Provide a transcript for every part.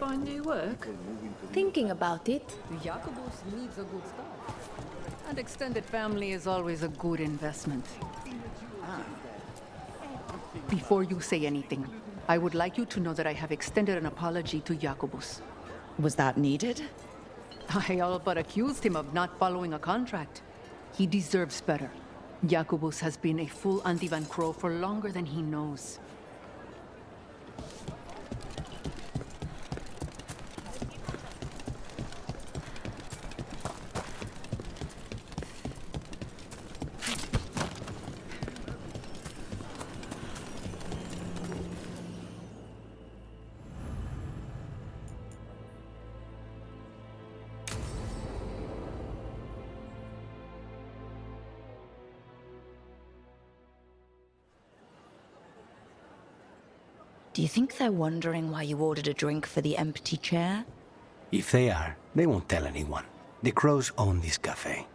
find new work? Thinking about it. Jacobus needs a good start. And extended family is always a good investment. Before you say anything, I would like you to know that I have extended an apology to Jacobus. Was that needed? I all but accused him of not following a contract. He deserves better. Jacobus has been a full Andy Van Crow for longer than he knows. Do you think they're wondering why you ordered a drink for the empty chair? If they are, they won't tell anyone. The Crows own this cafe.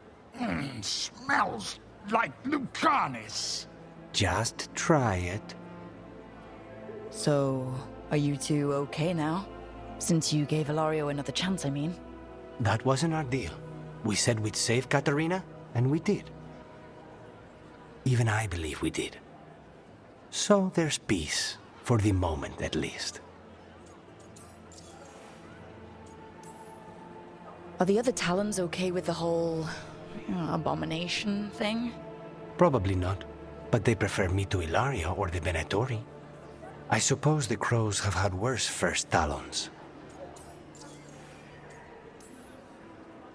Smells like Lucanis. Just try it. So, are you two okay now? Since you gave Ilario another chance, I mean. That wasn't our deal. We said we'd save Katerina, and we did. Even I believe we did. So there's peace, for the moment at least. Are the other Talons okay with the whole abomination thing? Probably not, but they prefer me to Ilario or the Venatori. I suppose the Crows have had worse first Talons.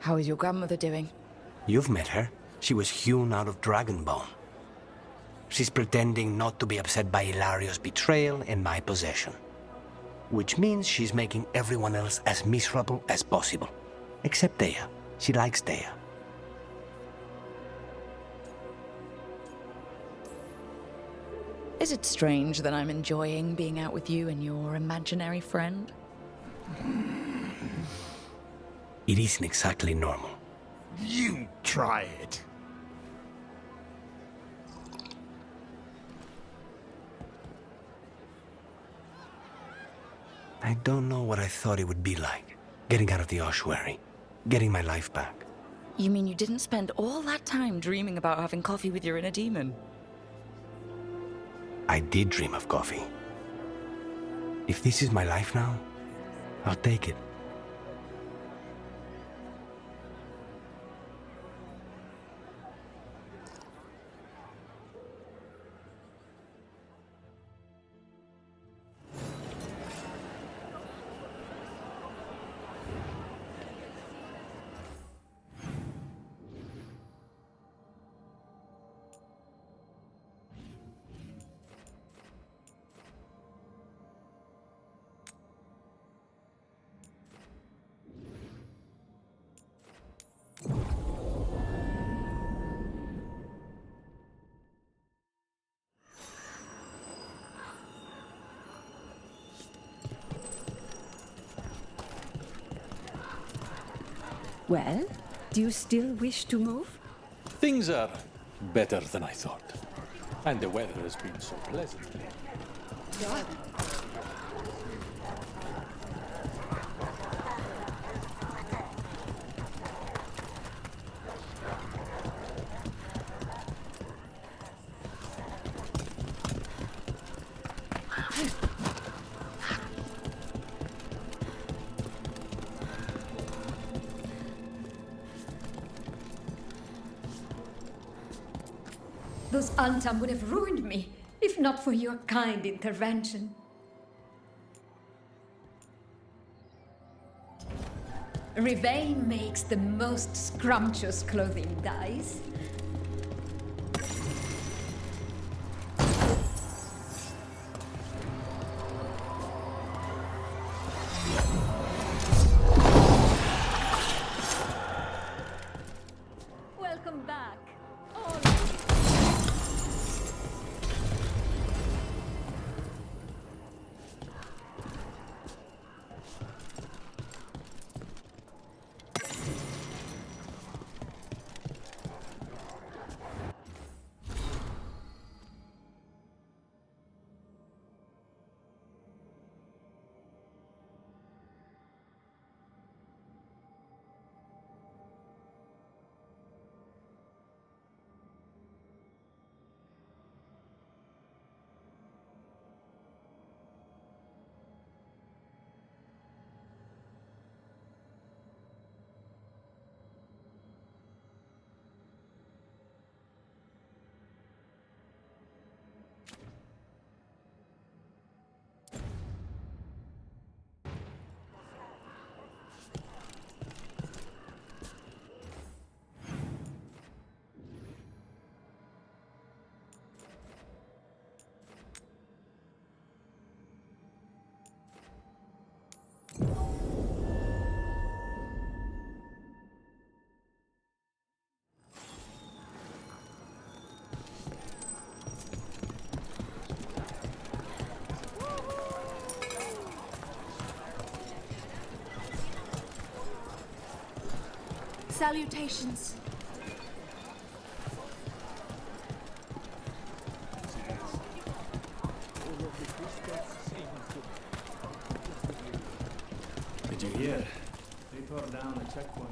How is your grandmother doing? You've met her. She was hewn out of Dragonbone. She's pretending not to be upset by Ilario's betrayal and my possession. Which means she's making everyone else as miserable as possible. Except Dea. She likes Dea. Is it strange that I'm enjoying being out with you and your imaginary friend? It isn't exactly normal. You try it. I don't know what I thought it would be like, getting out of the ossuary, getting my life back. You mean you didn't spend all that time dreaming about having coffee with your inner demon? I did dream of coffee. If this is my life now, I'll take it. Well, do you still wish to move? Things are better than I thought. And the weather has been so pleasant. Those Antam would have ruined me, if not for your kind intervention. Rivain makes the most scrumptious clothing dyes. Welcome back. All of you. Salutations. Did you hear? They tore down a checkpoint.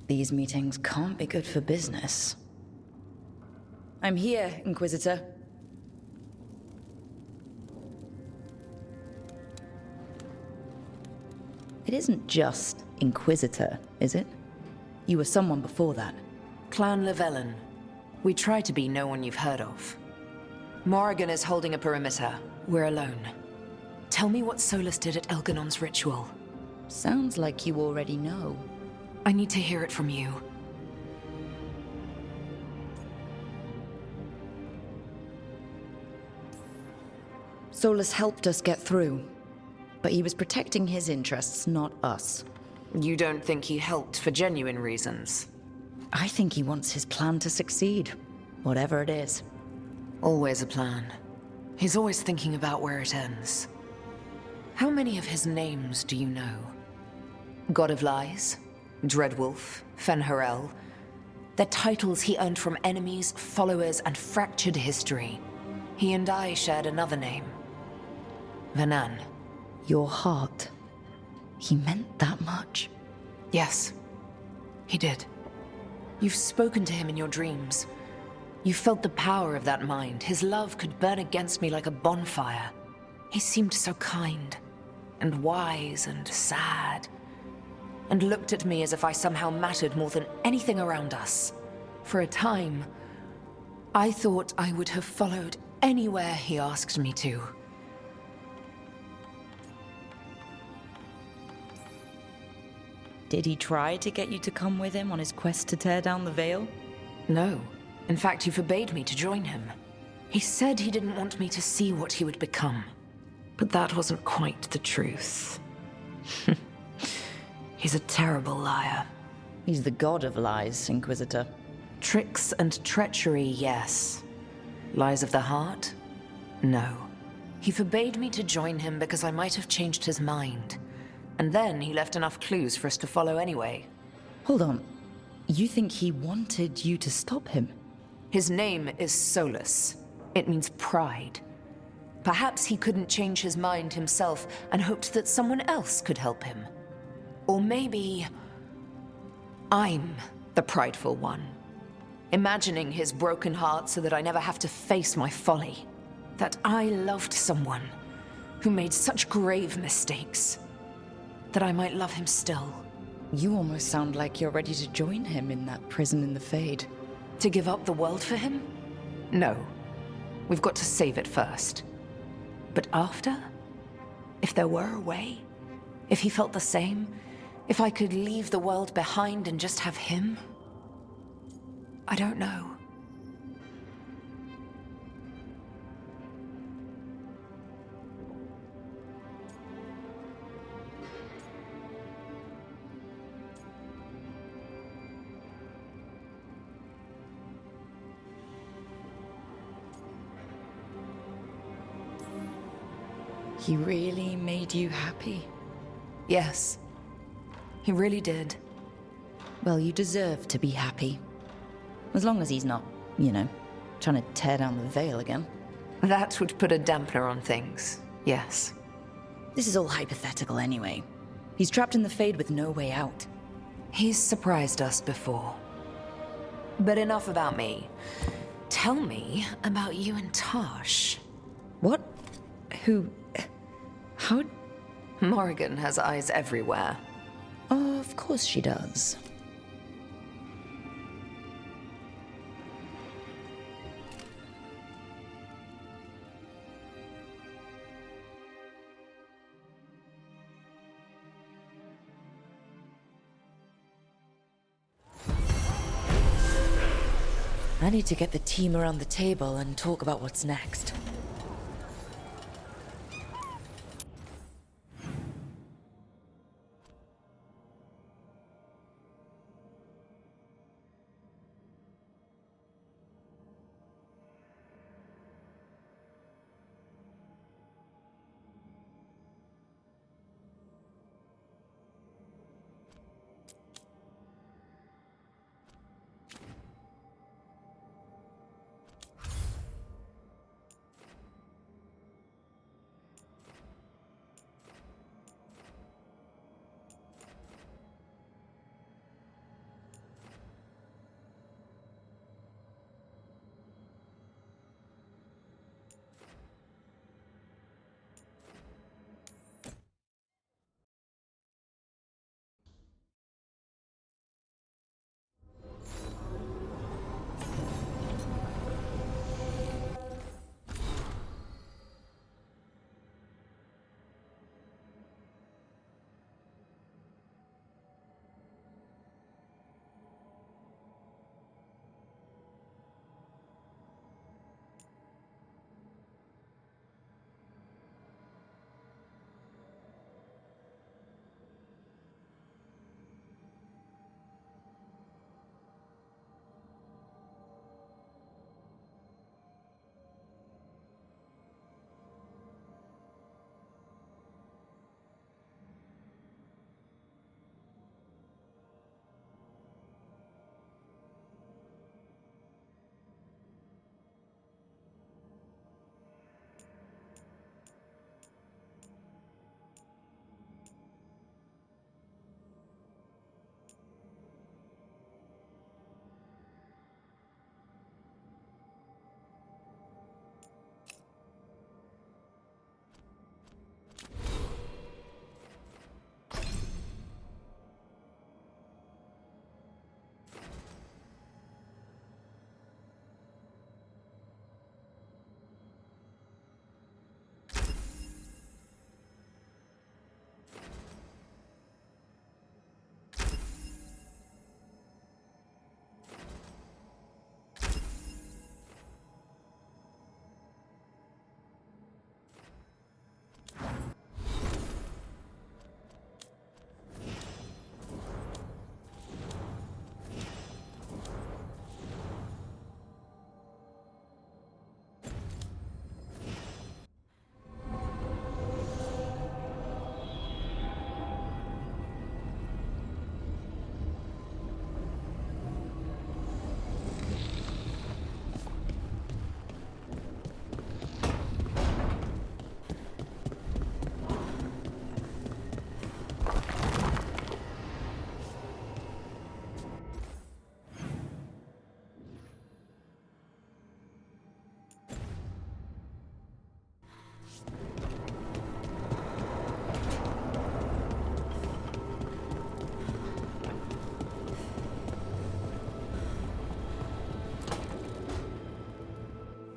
These meetings can't be good for business. I'm here, Inquisitor. It isn't just Inquisitor, is it? You were someone before that. Clan Llewellyn. We try to be no one you've heard of. Morrigan is holding a perimeter. We're alone. Tell me what Solus did at Elganon's ritual. Sounds like you already know. I need to hear it from you. Solus helped us get through, but he was protecting his interests, not us. You don't think he helped for genuine reasons? I think he wants his plan to succeed, whatever it is. Always a plan. He's always thinking about where it ends. How many of his names do you know? God of Lies, Dreadwolf, Fen'Harel. They're titles he earned from enemies, followers, and fractured history. He and I shared another name. Vanan. Your heart. He meant that much? Yes, he did. You've spoken to him in your dreams. You felt the power of that mind. His love could burn against me like a bonfire. He seemed so kind, and wise, and sad, and looked at me as if I somehow mattered more than anything around us. For a time, I thought I would have followed anywhere he asked me to. Did he try to get you to come with him on his quest to tear down the Veil? No. In fact, he forbade me to join him. He said he didn't want me to see what he would become. But that wasn't quite the truth. He's a terrible liar. He's the god of lies, Inquisitor. Tricks and treachery, yes. Lies of the heart? No. He forbade me to join him because I might have changed his mind. And then he left enough clues for us to follow anyway. Hold on. You think he wanted you to stop him? His name is Solus. It means pride. Perhaps he couldn't change his mind himself and hoped that someone else could help him. Or maybe I'm the prideful one, imagining his broken heart so that I never have to face my folly. That I loved someone who made such grave mistakes, that I might love him still. You almost sound like you're ready to join him in that prison in the Fade. To give up the world for him? No. We've got to save it first. But after? If there were a way? If he felt the same? If I could leave the world behind and just have him? I don't know. He really made you happy? Yes. He really did. Well, you deserve to be happy. As long as he's not, trying to tear down the Veil again. That would put a dampener on things, yes. This is all hypothetical anyway. He's trapped in the Fade with no way out. He's surprised us before. But enough about me. Tell me about you and Tosh. What? Who? How? Morrigan has eyes everywhere. Oh, of course she does. I need to get the team around the table and talk about what's next.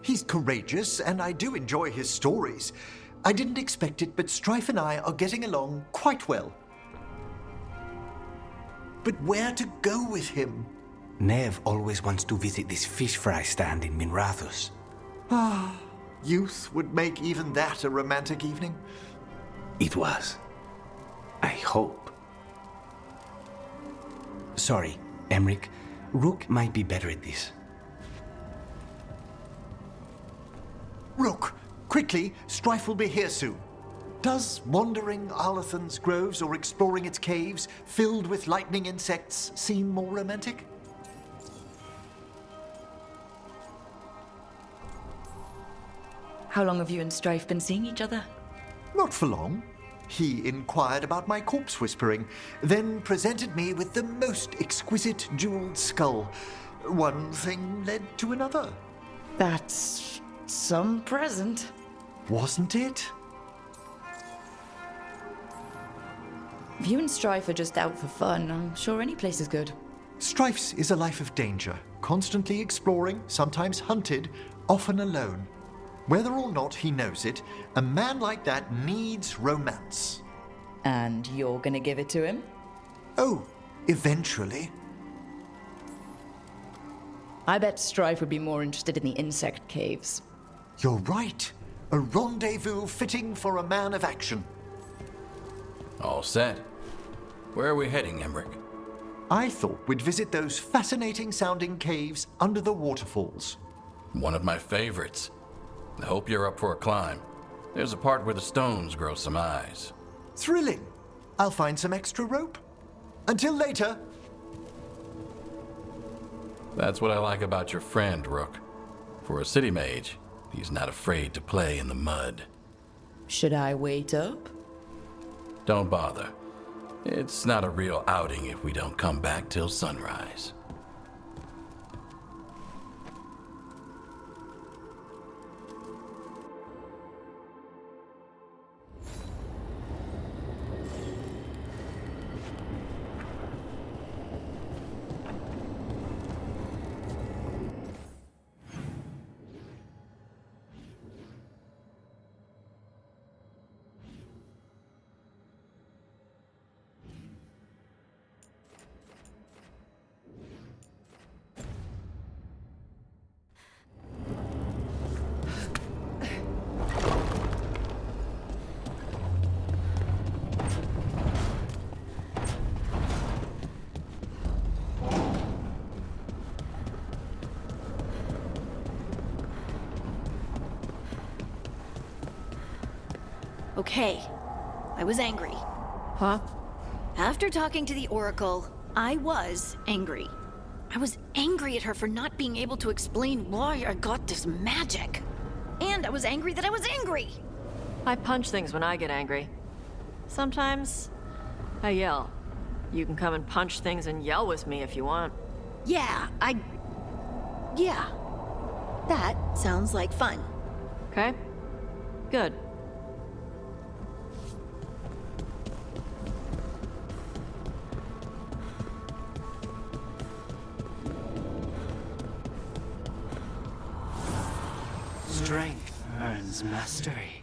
He's courageous, and I do enjoy his stories. I didn't expect it, but Strife and I are getting along quite well. But where to go with him? Nev always wants to visit this fish fry stand in Minrathus. Youth would make even that a romantic evening. It was. I hope. Sorry, Emric. Rook might be better at this. Rook, quickly, Strife will be here soon. Does wandering Arlathan's groves or exploring its caves, filled with lightning insects, seem more romantic? How long have you and Strife been seeing each other? Not for long. He inquired about my corpse whispering, then presented me with the most exquisite jeweled skull. One thing led to another. That's some present. Wasn't it? If you and Strife are just out for fun, I'm sure any place is good. Strife's is a life of danger, constantly exploring, sometimes hunted, often alone. Whether or not he knows it, a man like that needs romance. And you're gonna give it to him? Oh, eventually. I bet Strife would be more interested in the insect caves. You're right. A rendezvous fitting for a man of action. All set. Where are we heading, Emric? I thought we'd visit those fascinating-sounding caves under the waterfalls. One of my favorites. I hope you're up for a climb. There's a part where the stones grow some eyes. Thrilling. I'll find some extra rope. Until later. That's what I like about your friend, Rook. For a city mage, he's not afraid to play in the mud. Should I wait up? Don't bother. It's not a real outing if we don't come back till sunrise. Okay, I was angry. Huh? After talking to the Oracle, I was angry. I was angry at her for not being able to explain why I got this magic. And I was angry that I was angry. I punch things when I get angry. Sometimes, I yell. You can come and punch things and yell with me if you want. Yeah, Yeah. That sounds like fun. Okay? Good. Strength earns mastery.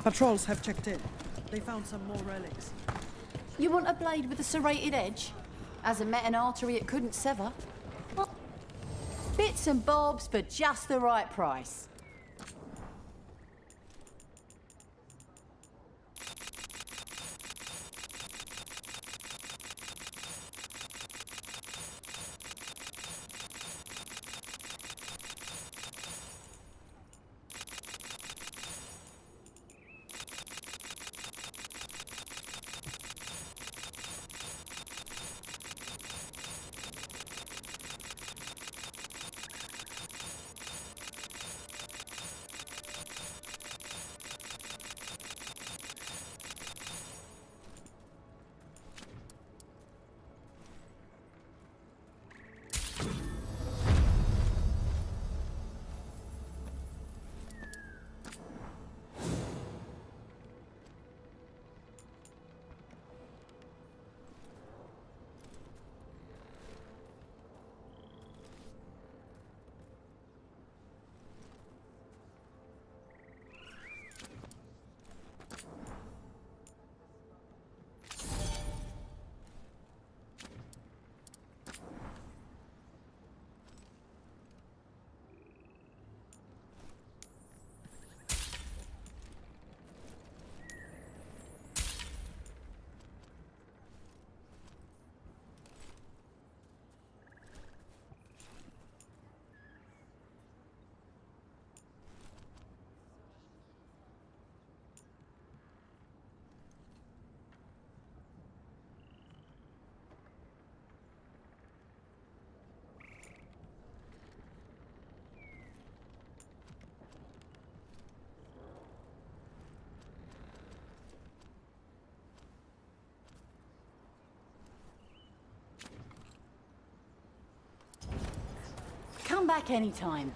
Patrols have checked in. They found some more relics. You want a blade with a serrated edge? Hasn't met an artery it couldn't sever. What? Bits and bobs for just the right price. Come back anytime.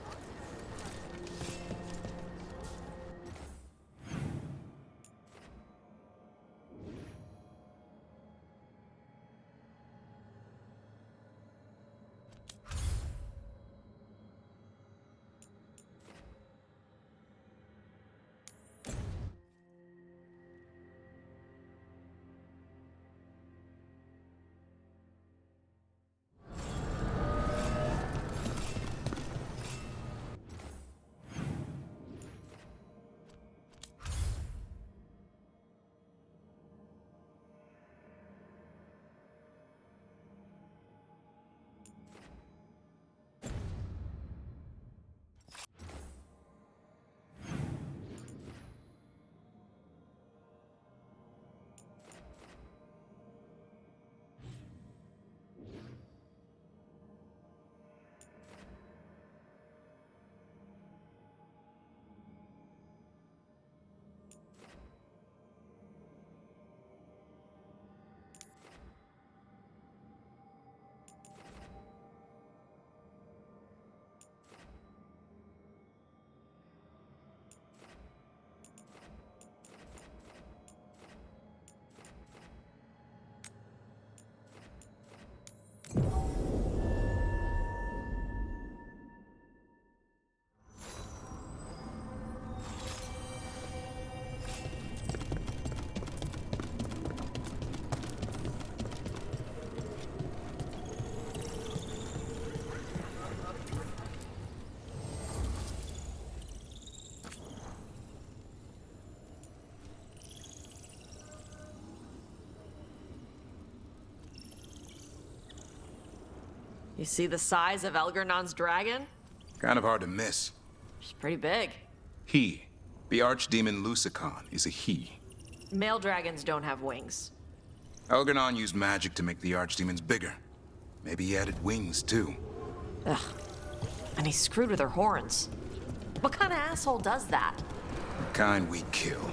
You see the size of Elgernon's dragon? Kind of hard to miss. She's pretty big. He, the archdemon Lusicon, is a he. Male dragons don't have wings. Elgernon used magic to make the archdemons bigger. Maybe he added wings, too. Ugh. And he screwed with her horns. What kind of asshole does that? The kind we kill.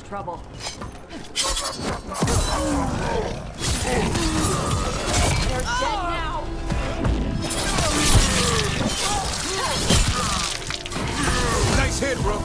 trouble. They're dead now! Nice hit, Rook!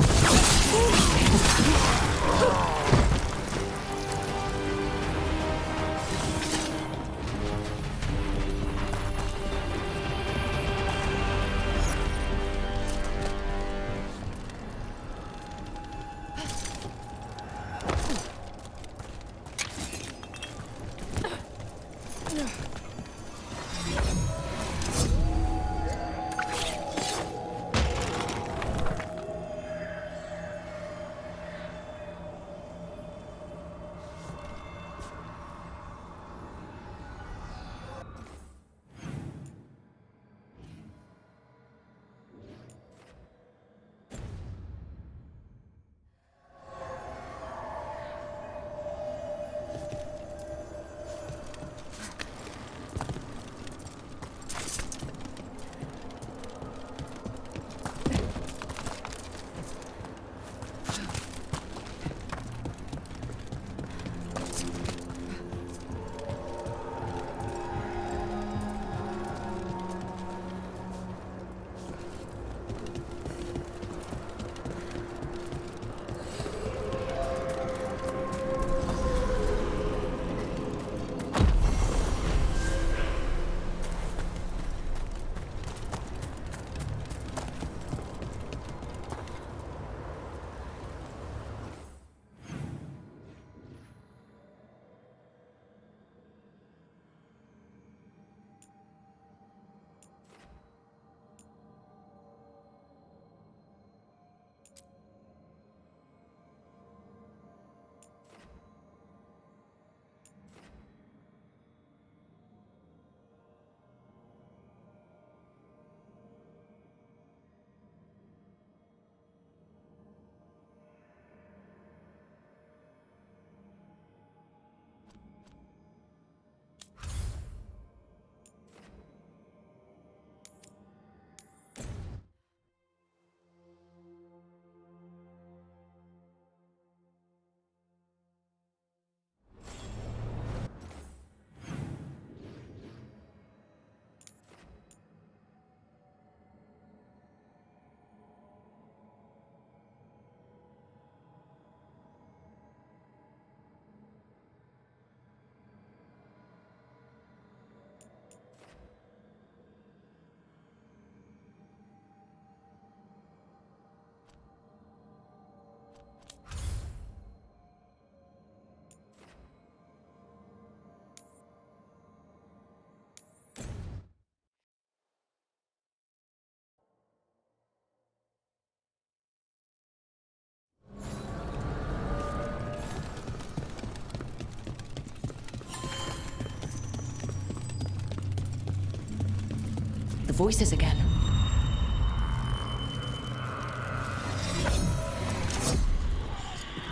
The voices again.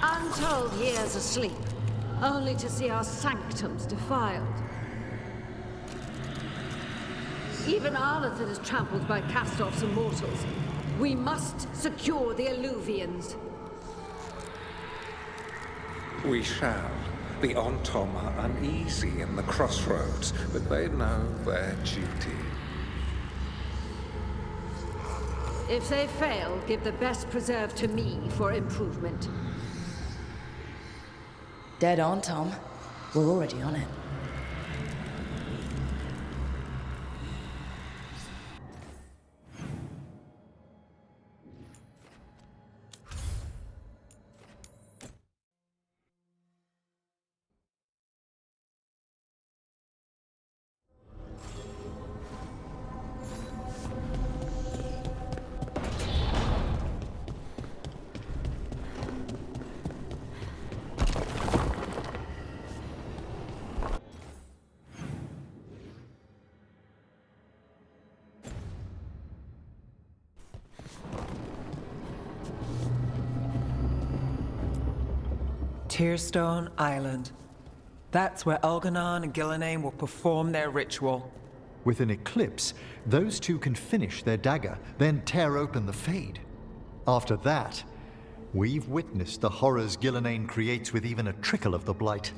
Untold years asleep, only to see our sanctums defiled. Even Arlathan is trampled by cast-offs and mortals. We must secure the Alluvians. We shall. The Ontom are uneasy in the crossroads, but they know their duty. If they fail, give the best preserve to me for improvement. Dead on, Tom. We're already on it. Tearstone Island. That's where Elganon and Gillenane will perform their ritual. With an eclipse, those two can finish their dagger, then tear open the Fade. After that, We've witnessed the horrors Gillenane creates with even a trickle of the blight.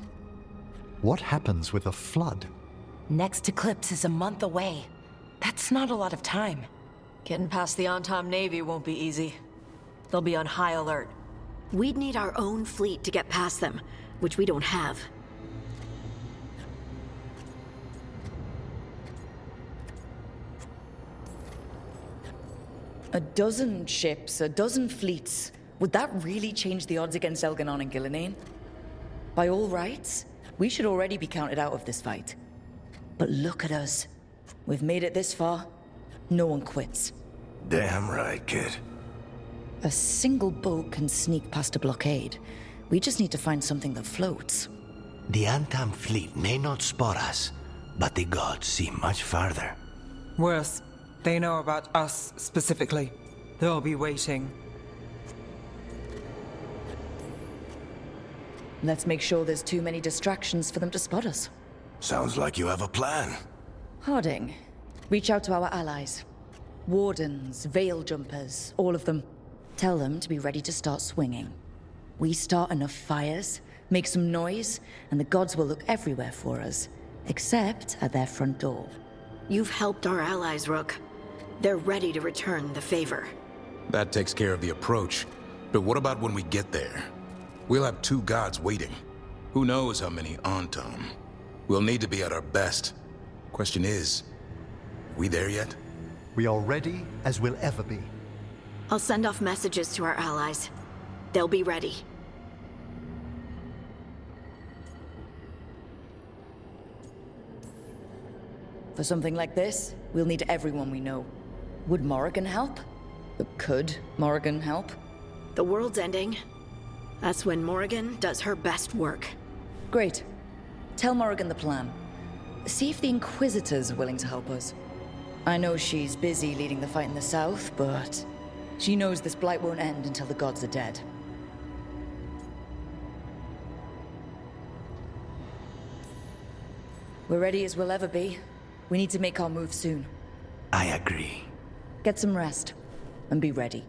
What happens with a flood? Next eclipse is a month away. That's not a lot of time. Getting past the Antom Navy won't be easy. They'll be on high alert. We'd need our own fleet to get past them, which we don't have. A dozen ships, a dozen fleets. Would that really change the odds against Elganon and Gillenane? By all rights, we should already be counted out of this fight. But look at us. We've made it this far. No one quits. Damn right, kid. A single boat can sneak past a blockade. We just need to find something that floats. The Antam fleet may not spot us, but the gods see much farther. Worse, they know about us specifically. They'll be waiting. Let's make sure there's too many distractions for them to spot us. Sounds like you have a plan. Harding, reach out to our allies. Wardens, veil jumpers, all of them. Tell them to be ready to start swinging. We start enough fires, make some noise, and the gods will look everywhere for us, except at their front door. You've helped our allies, Rook. They're ready to return the favor. That takes care of the approach. But what about when we get there? We'll have 2 gods waiting. Who knows how many Antom? We'll need to be at our best. Question is, are we there yet? We are ready as we'll ever be. I'll send off messages to our allies. They'll be ready. For something like this, we'll need everyone we know. Would Morrigan help? Could Morrigan help? The world's ending. That's when Morrigan does her best work. Great. Tell Morrigan the plan. See if the Inquisitors are willing to help us. I know she's busy leading the fight in the south, but she knows this blight won't end until the gods are dead. We're ready as we'll ever be. We need to make our move soon. I agree. Get some rest, and be ready.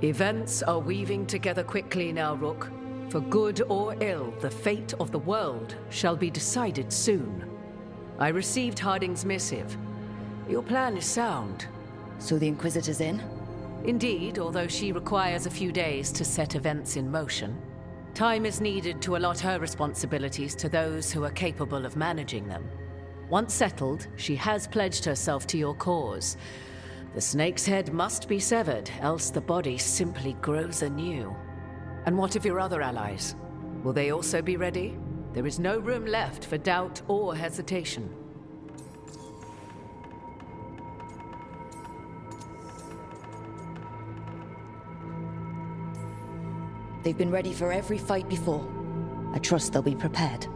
Events are weaving together quickly now, Rook. For good or ill, the fate of the world shall be decided soon. I received Harding's missive. Your plan is sound. So the Inquisitor's in? Indeed, although she requires a few days to set events in motion. Time is needed to allot her responsibilities to those who are capable of managing them. Once settled, she has pledged herself to your cause. The snake's head must be severed, else the body simply grows anew. And what of your other allies? Will they also be ready? There is no room left for doubt or hesitation. They've been ready for every fight before. I trust they'll be prepared.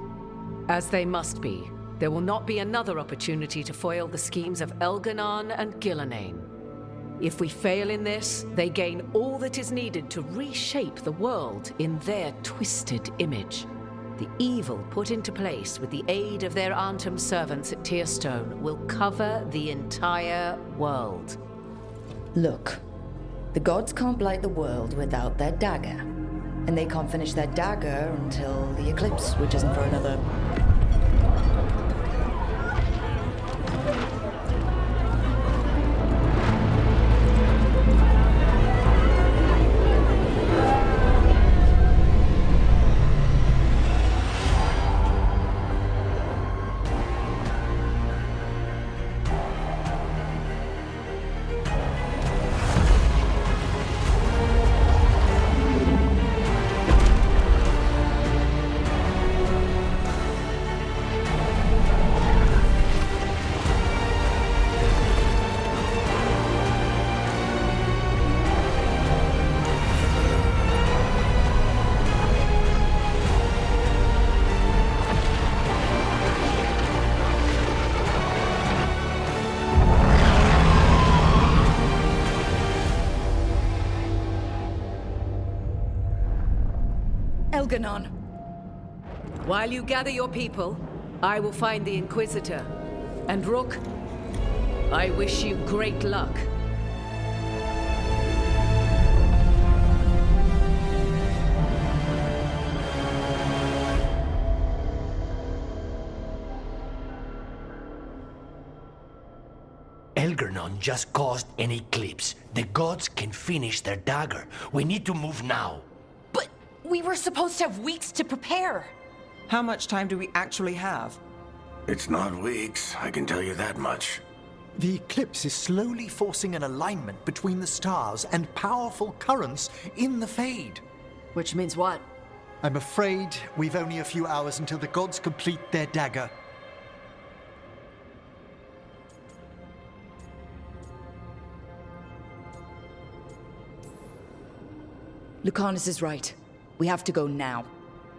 As they must be. There will not be another opportunity to foil the schemes of Elganon and Gillenane. If we fail in this, they gain all that is needed to reshape the world in their twisted image. The evil put into place with the aid of their Arnhem servants at Tearstone will cover the entire world. Look, the gods can't blight the world without their dagger. And they can't finish their dagger until the eclipse, which isn't for another... Elganon. While you gather your people, I will find the Inquisitor. And Rook, I wish you great luck. Elganon just caused an eclipse. The gods can finish their dagger. We need to move now. We were supposed to have weeks to prepare. How much time do we actually have? It's not weeks, I can tell you that much. The eclipse is slowly forcing an alignment between the stars and powerful currents in the Fade. Which means what? I'm afraid we've only a few hours until the gods complete their dagger. Lucanus is right. We have to go now.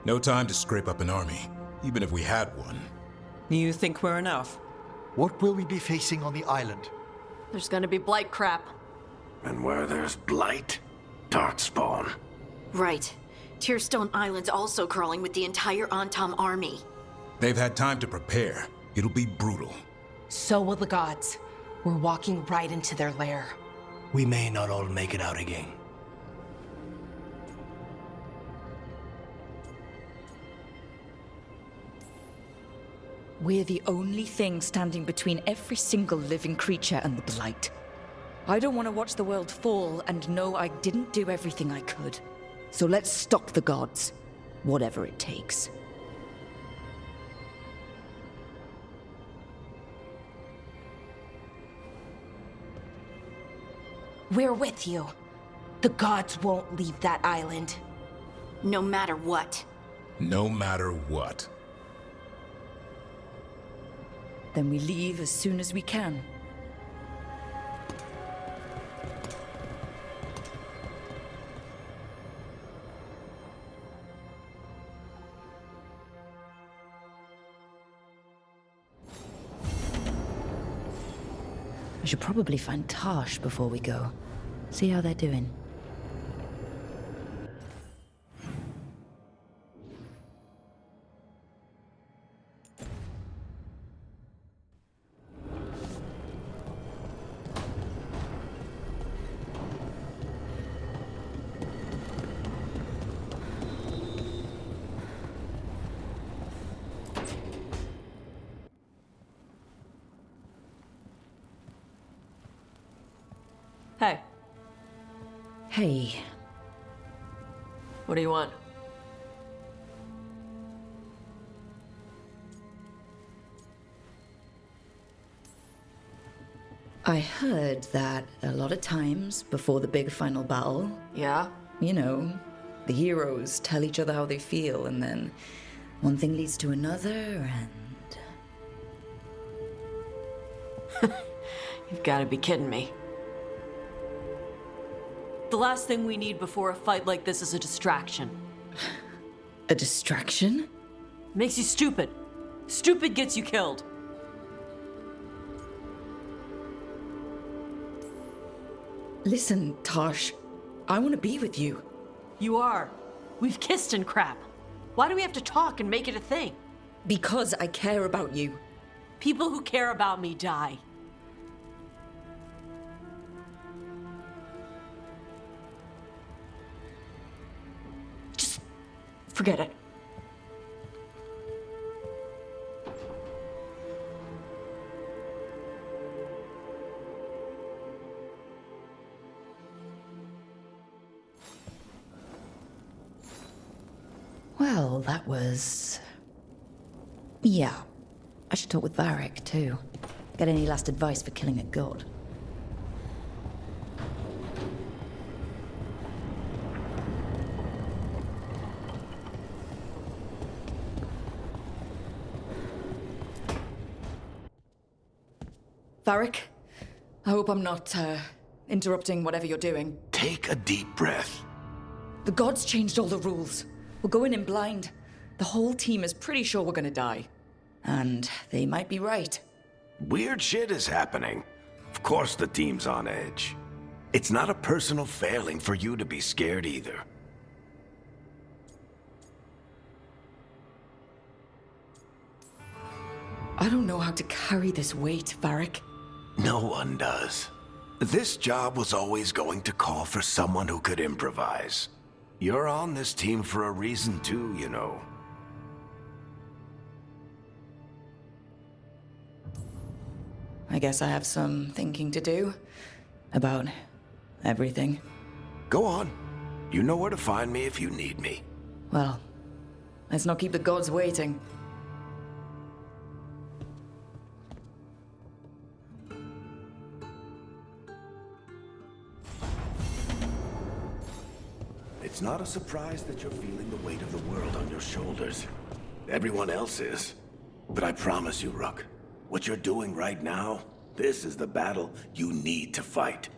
No time to scrape up an army, even if we had one. You think we're enough? What will we be facing on the island? There's gonna be blight crap. And where there's blight, darkspawn. Right. Tearstone Island's also crawling with the entire Antom army. They've had time to prepare. It'll be brutal. So will the gods. We're walking right into their lair. We may not all make it out again. We're the only thing standing between every single living creature and the Blight. I don't want to watch the world fall and know I didn't do everything I could. So let's stop the gods, whatever it takes. We're with you. The gods won't leave that island. No matter what. No matter what. Then we leave as soon as we can. I should probably find Tarsh before we go. See how they're doing. Hey. Hey. What do you want? I heard that a lot of times before the big final battle... Yeah? You know, the heroes tell each other how they feel, and then one thing leads to another, and... You've got to be kidding me. The last thing we need before a fight like this is a distraction. A distraction? Makes you stupid. Stupid gets you killed. Listen, Tosh. I want to be with you. You are. We've kissed and crap. Why do we have to talk and make it a thing? Because I care about you. People who care about me die. Just forget it. Well, that was... Yeah. I should talk with Varric, too. Get any last advice for killing a god. Varric, I hope I'm not, interrupting whatever you're doing. Take a deep breath. The gods changed all the rules. We're going in blind. The whole team is pretty sure we're gonna die. And they might be right. Weird shit is happening. Of course the team's on edge. It's not a personal failing for you to be scared either. I don't know how to carry this weight, Varric. No one does. This job was always going to call for someone who could improvise. You're on this team for a reason too, you know. I guess I have some thinking to do. About everything. Go on. You know where to find me if you need me. Well, let's not keep the gods waiting. It's not a surprise that you're feeling the weight of the world on your shoulders. Everyone else is. But I promise you, Rook, what you're doing right now, this is the battle you need to fight.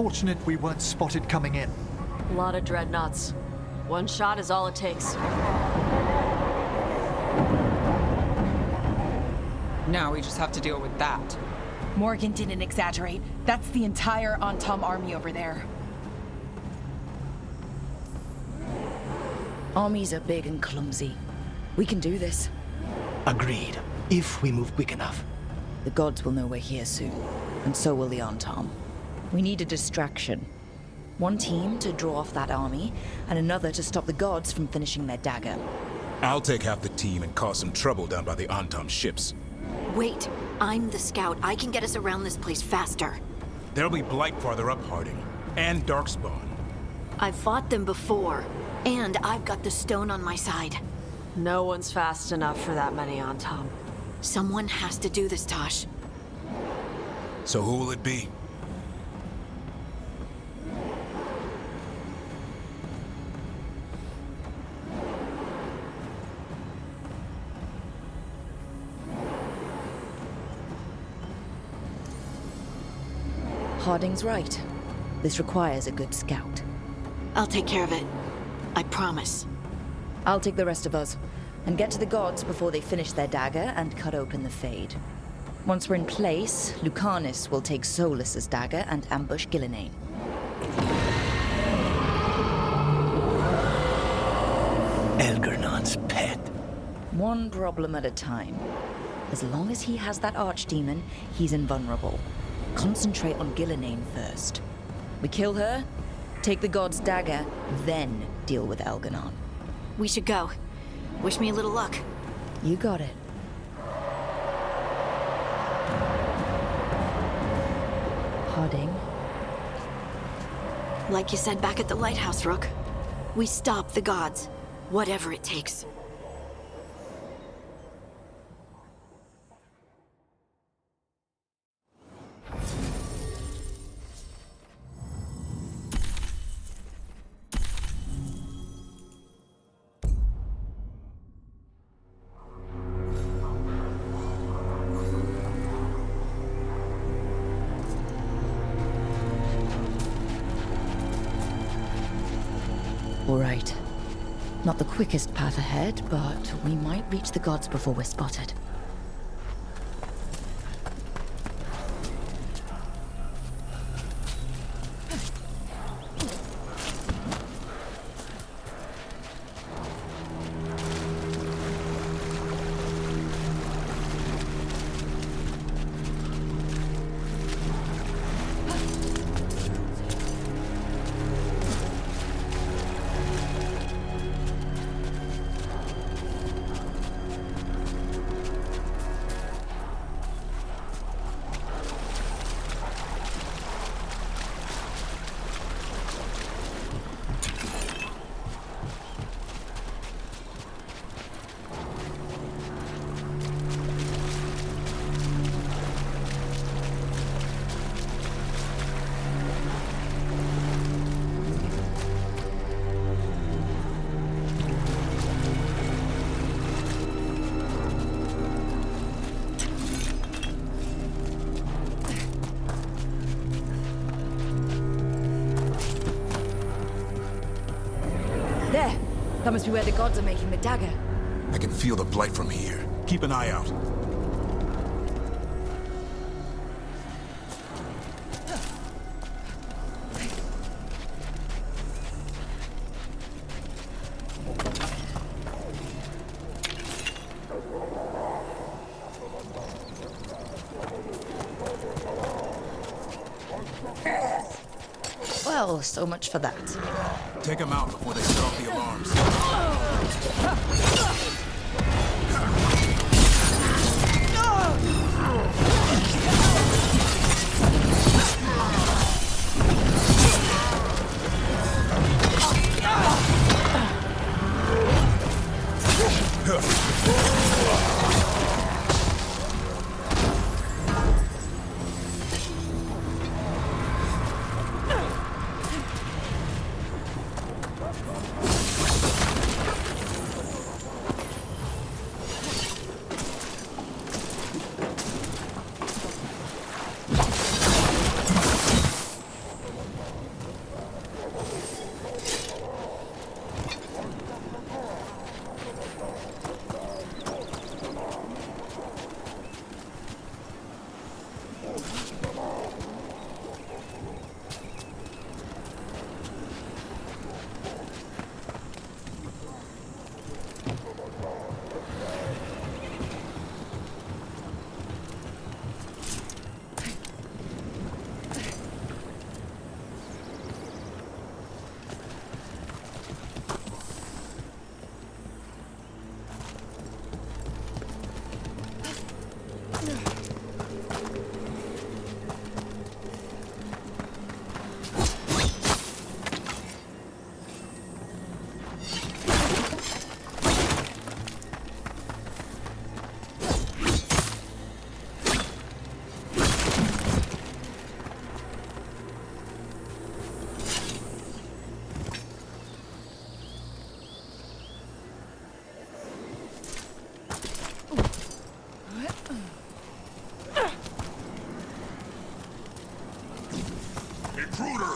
Fortunate we weren't spotted coming in. A lot of dreadnoughts. One shot is all it takes. Now we just have to deal with that. Morgan didn't exaggerate. That's the entire Antom army over there. Armies are big and clumsy. We can do this. Agreed. If we move quick enough. The gods will know we're here soon, and so will the Antom. We need a distraction. One team to draw off that army, and another to stop the gods from finishing their dagger. I'll take half the team and cause some trouble down by the Antom ships. Wait, I'm the scout. I can get us around this place faster. There'll be Blight farther up, Harding. And Darkspawn. I've fought them before, and I've got the stone on my side. No one's fast enough for that many on Tom. Someone has to do this, Tosh. So who will it be? Harding's right. This requires a good scout. I'll take care of it. I promise. I'll take the rest of us, and get to the gods before they finish their dagger and cut open the Fade. Once we're in place, Lucanus will take Solus's dagger and ambush Gillenane. Elgernon's pet. One problem at a time. As long as he has that archdemon, he's invulnerable. Concentrate on Gillenane first. We kill her, take the god's dagger, then deal with Elgernon. We should go. Wish me a little luck. You got it. Harding. Like you said back at the lighthouse, Rook. We stop the gods. Whatever it takes. All right. Not the quickest path ahead, but we might reach the gods before we're spotted. There! That must be where the gods are making the dagger. I can feel the blight from here. Keep an eye out. Well, so much for that. Take them out before they set off the alarms.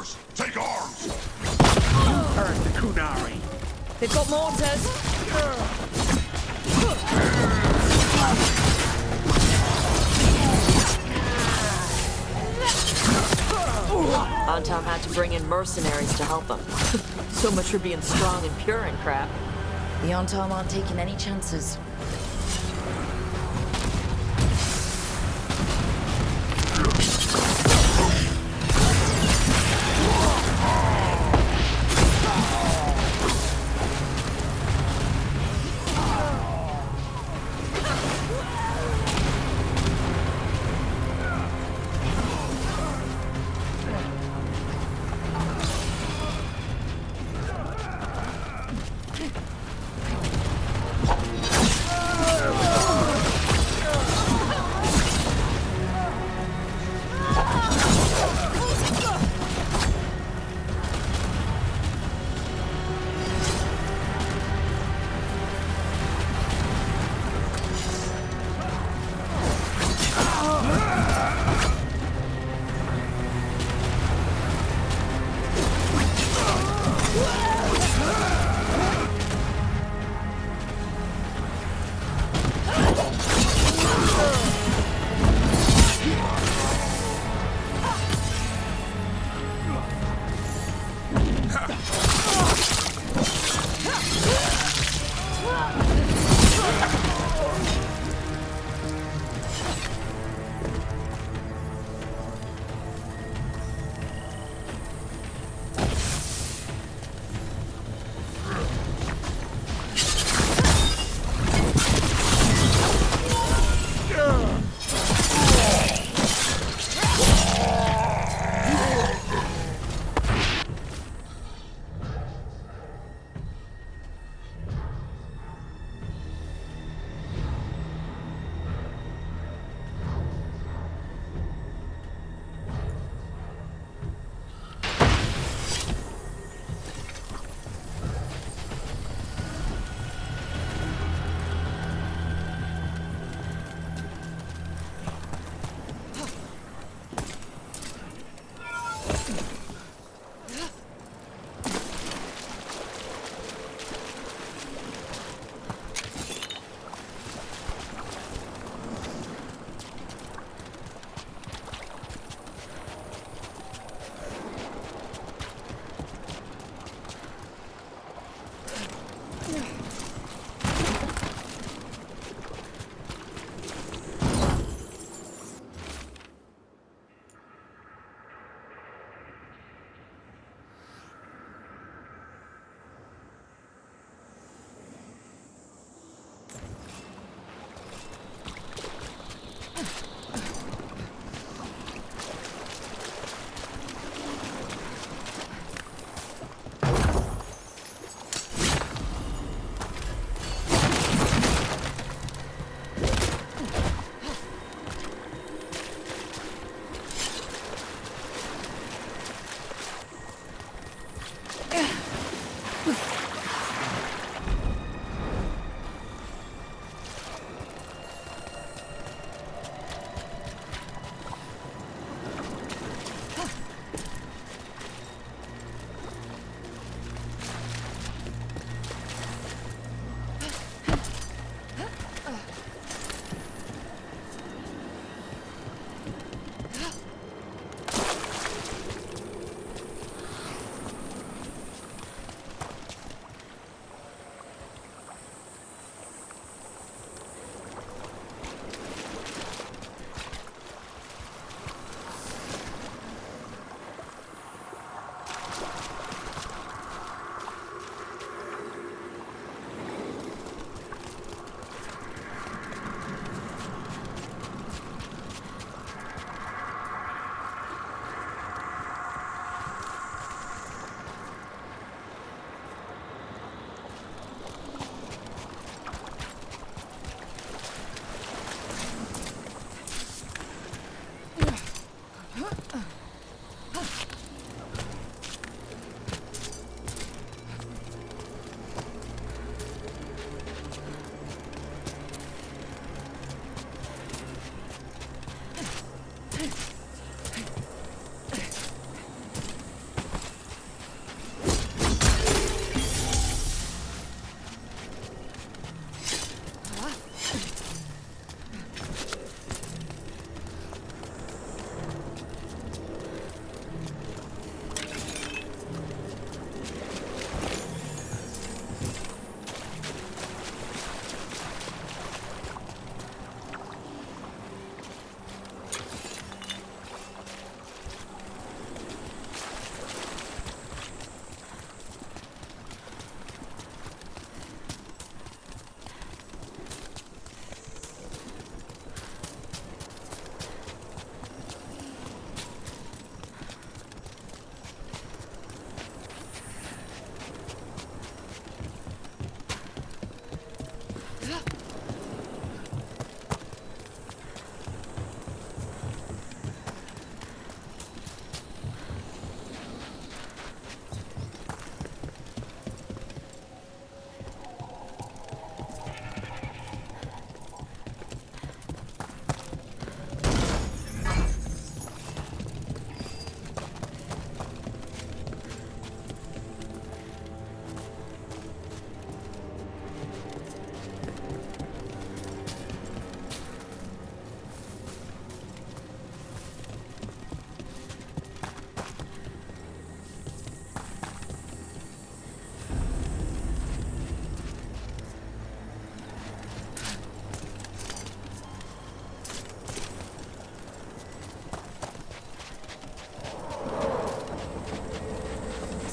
Warriors, take arms! Earth the Kunari. They've got mortars. Antom had to bring in mercenaries to help him. So much for being strong and pure and crap. The Antom aren't taking any chances.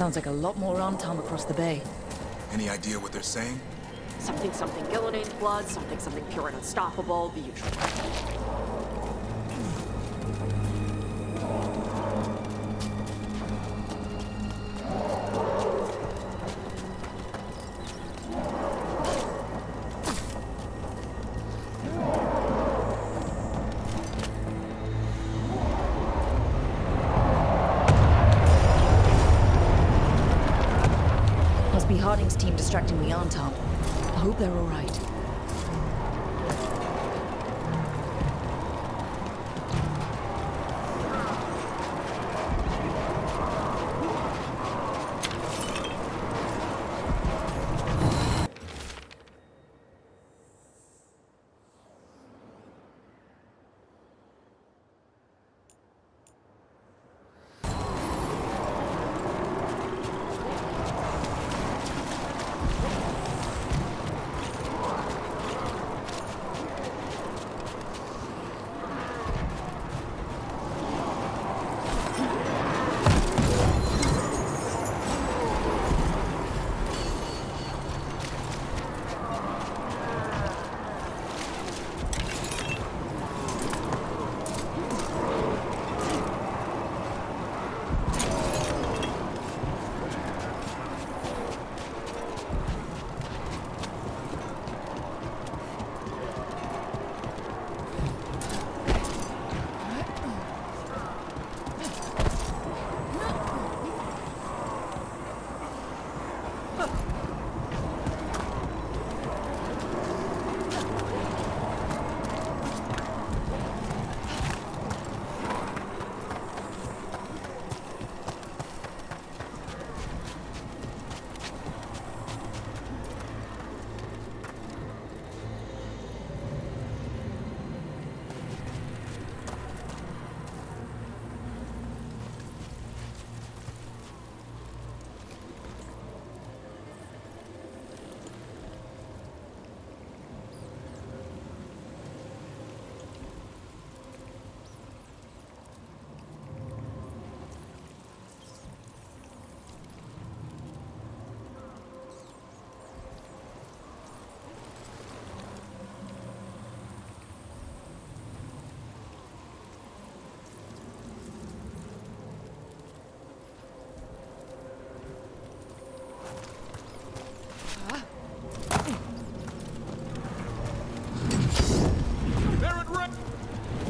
Sounds like a lot more Arntom across the bay. Any idea what they're saying? Something Gillenane's blood, something pure and unstoppable, the usual. Must be Harding's team distracting the Arntom. I hope they're all right.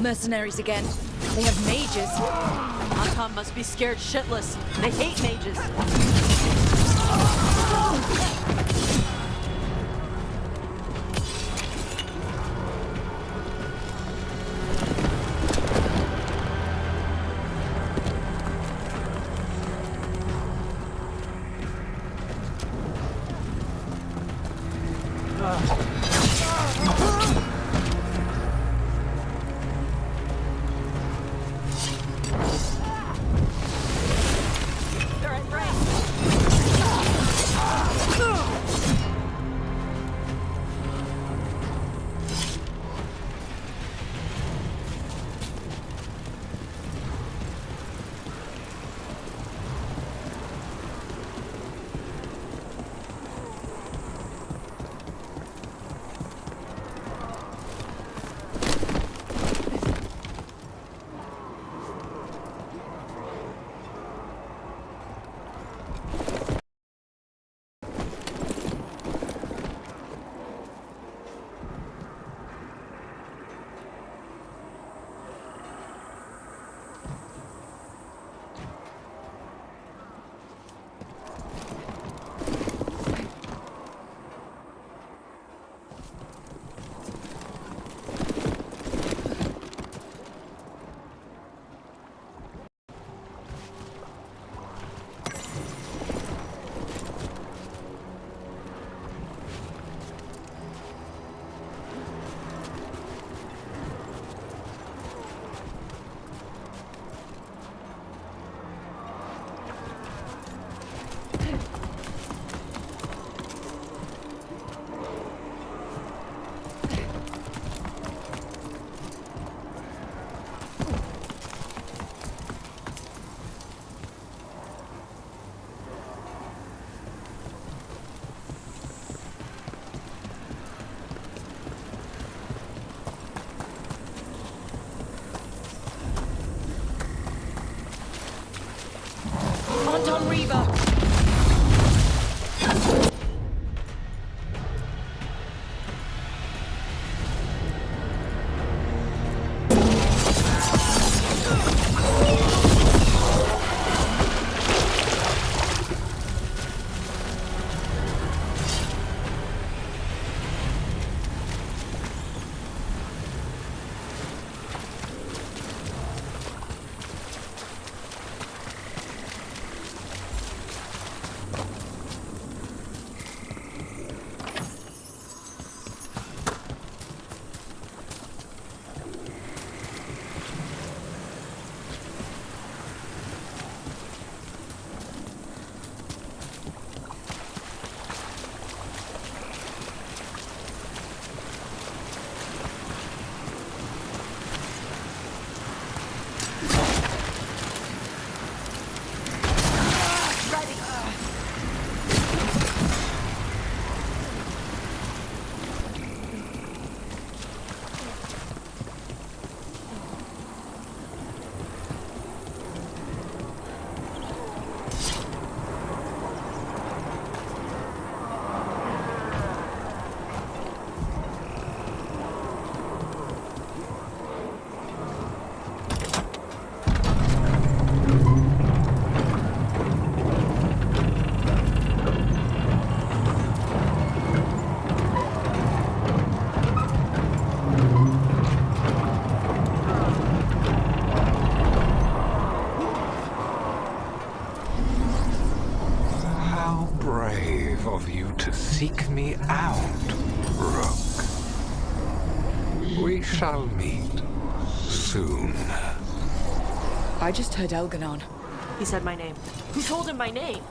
Mercenaries again. They have mages. Arntom must be scared shitless. They hate mages. on Reaver! Seek me out, Rook. We shall meet soon. I just heard Elganon. He said my name. Who told him my name?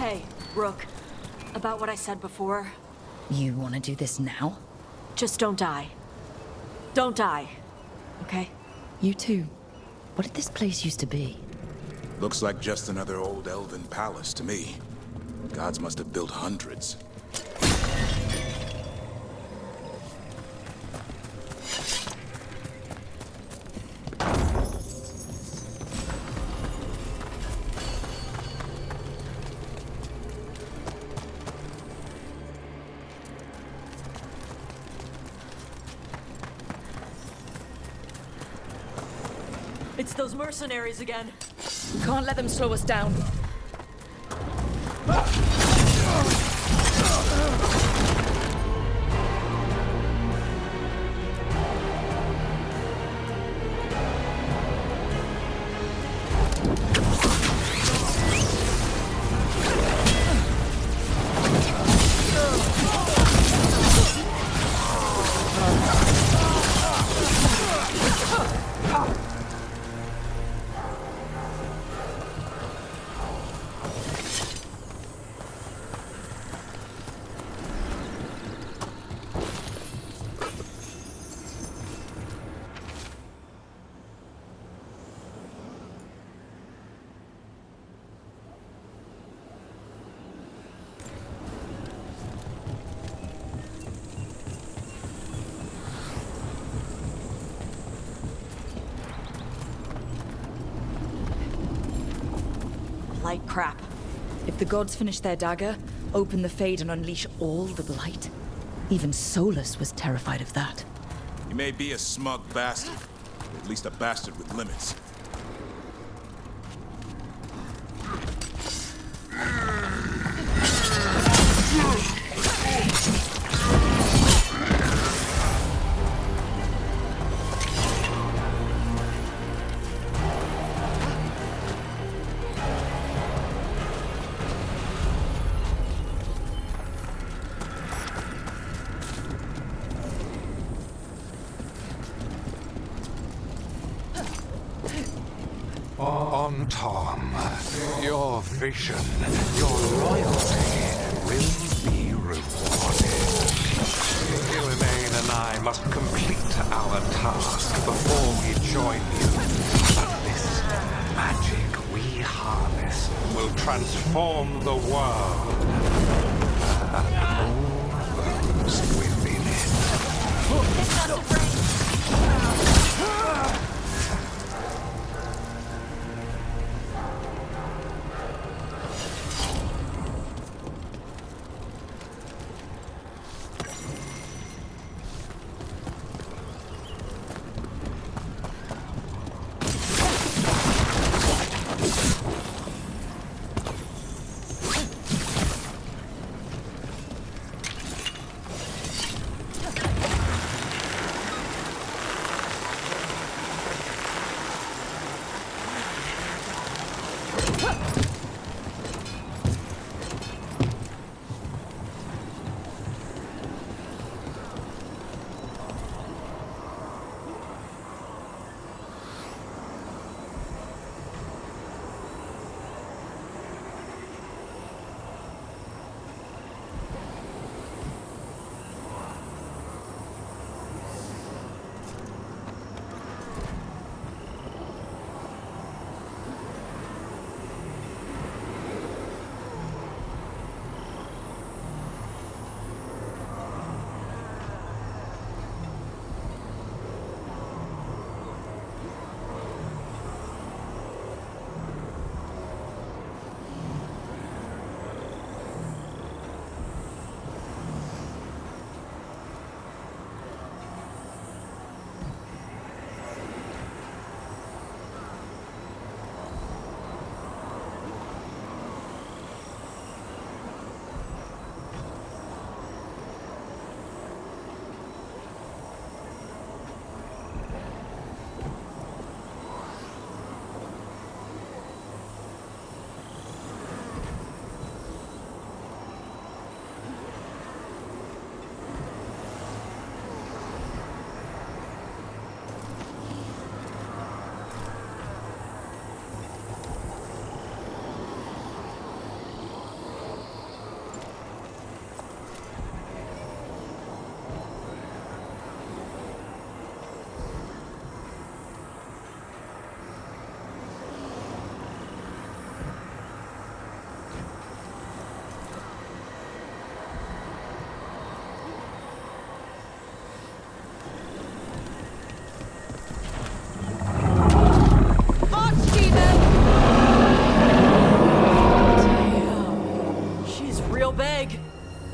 Hey, Rook. About what I said before. You want to do this now? Just don't die. Don't die. Okay? You too. What did this place used to be? Looks like just another old elven palace to me. Gods must have built hundreds. It's those mercenaries again. We can't let them slow us down. Blight crap. If the gods finish their dagger, open the Fade and unleash all the Blight. Even Solus was terrified of that. He may be a smug bastard, but at least a bastard with limits. On Tom, your vision, your loyalty will be rewarded. Gillian and I must complete our task before we join you. But this magic we harness will transform the world. All those within it.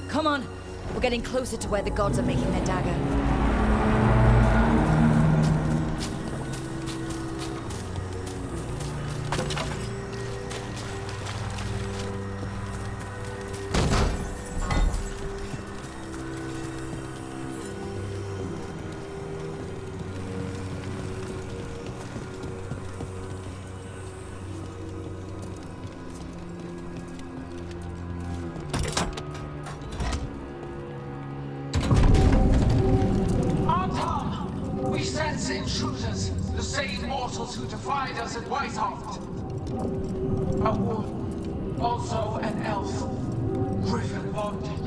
Come on. We're getting closer to where the gods are making their dagger. Intruders, the same mortals who defied us at Whitehaft. A woman, also an elf, griffin bonded.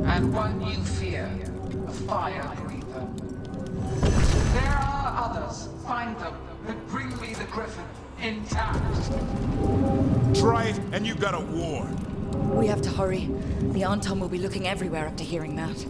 And one you fear, a fire breather. There are others. Find them and bring me the griffin intact. Try it, and you got a war. We have to hurry. The Anton will be looking everywhere after hearing that.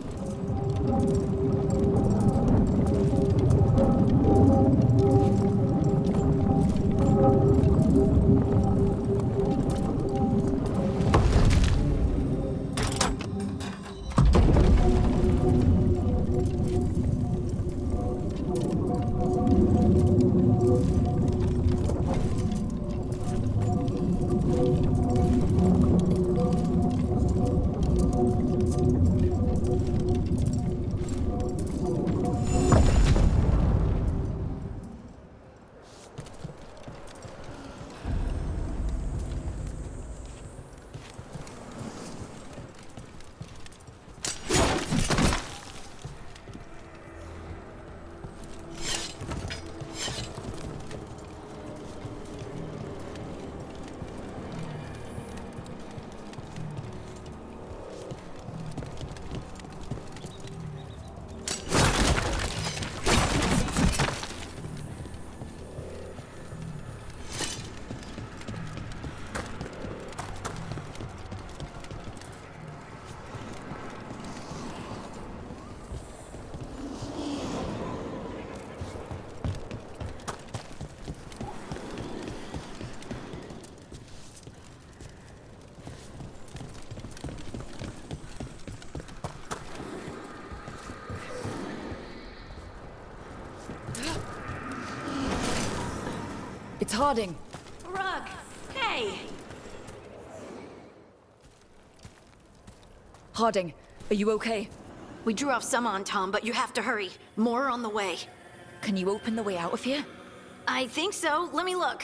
It's Harding. Rug! Hey! Harding, are you okay? We drew off some on Tom, but you have to hurry. More on the way. Can you open the way out of here? I think so. Let me look.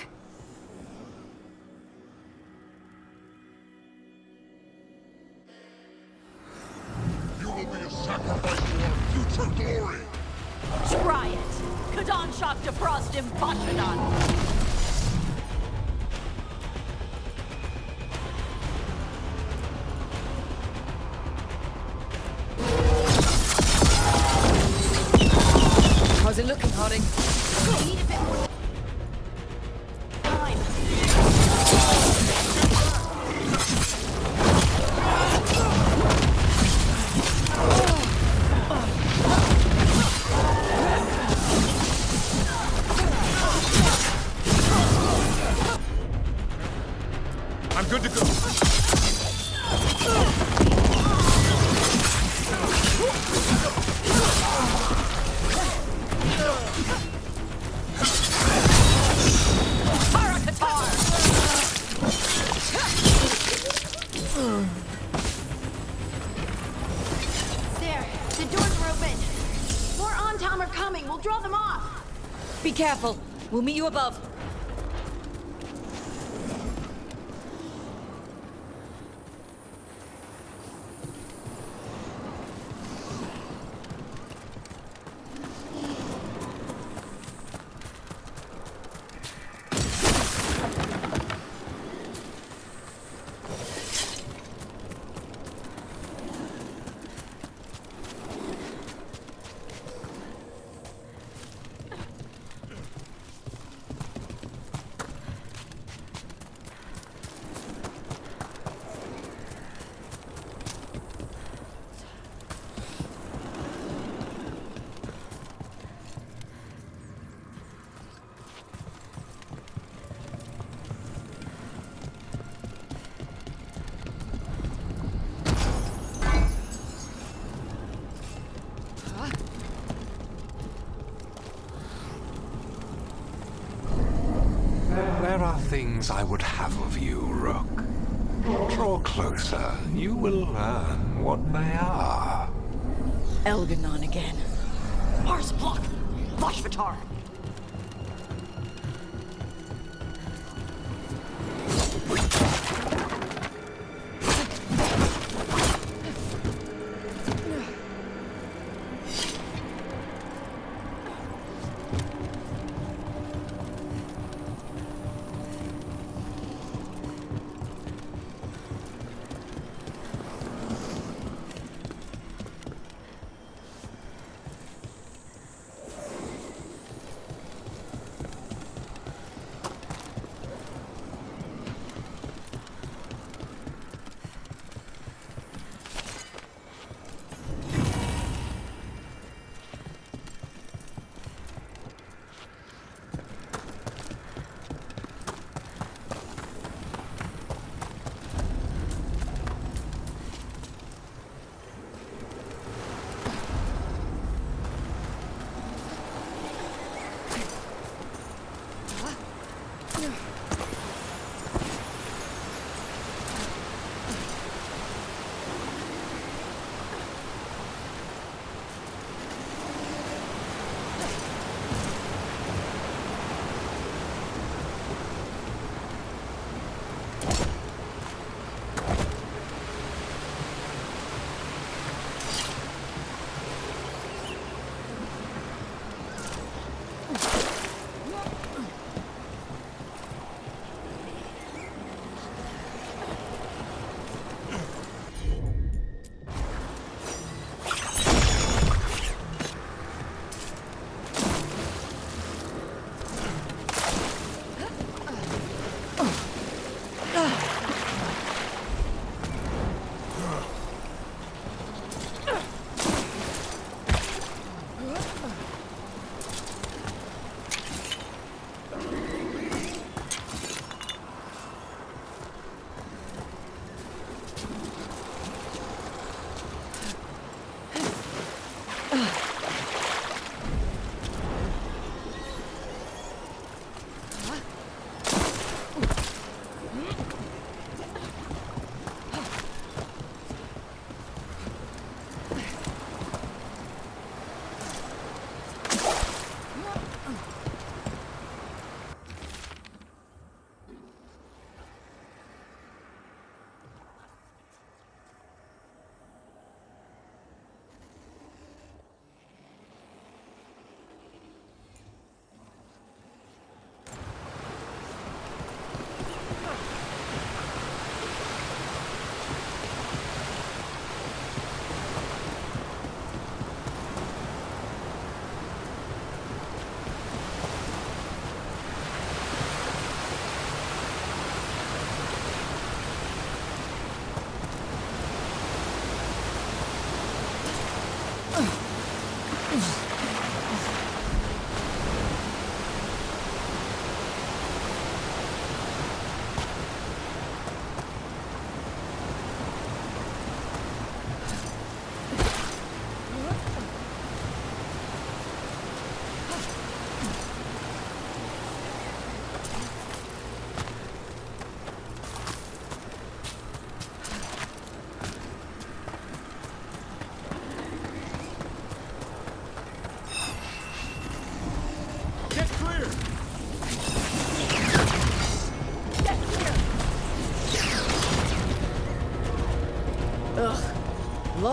You will be a sacrifice to our future glory! Try it! Kadan Shock Defrost Imbashadan! How's it looking, Harding? We need a bit more time. I'm good to go. There, the doors are open. More on-Tom are coming. We'll draw them off. Be careful. We'll meet you above. There are things I would have of you, Rook. Draw closer. You will learn what they are. Elganon again. Mars block! Vashvatar!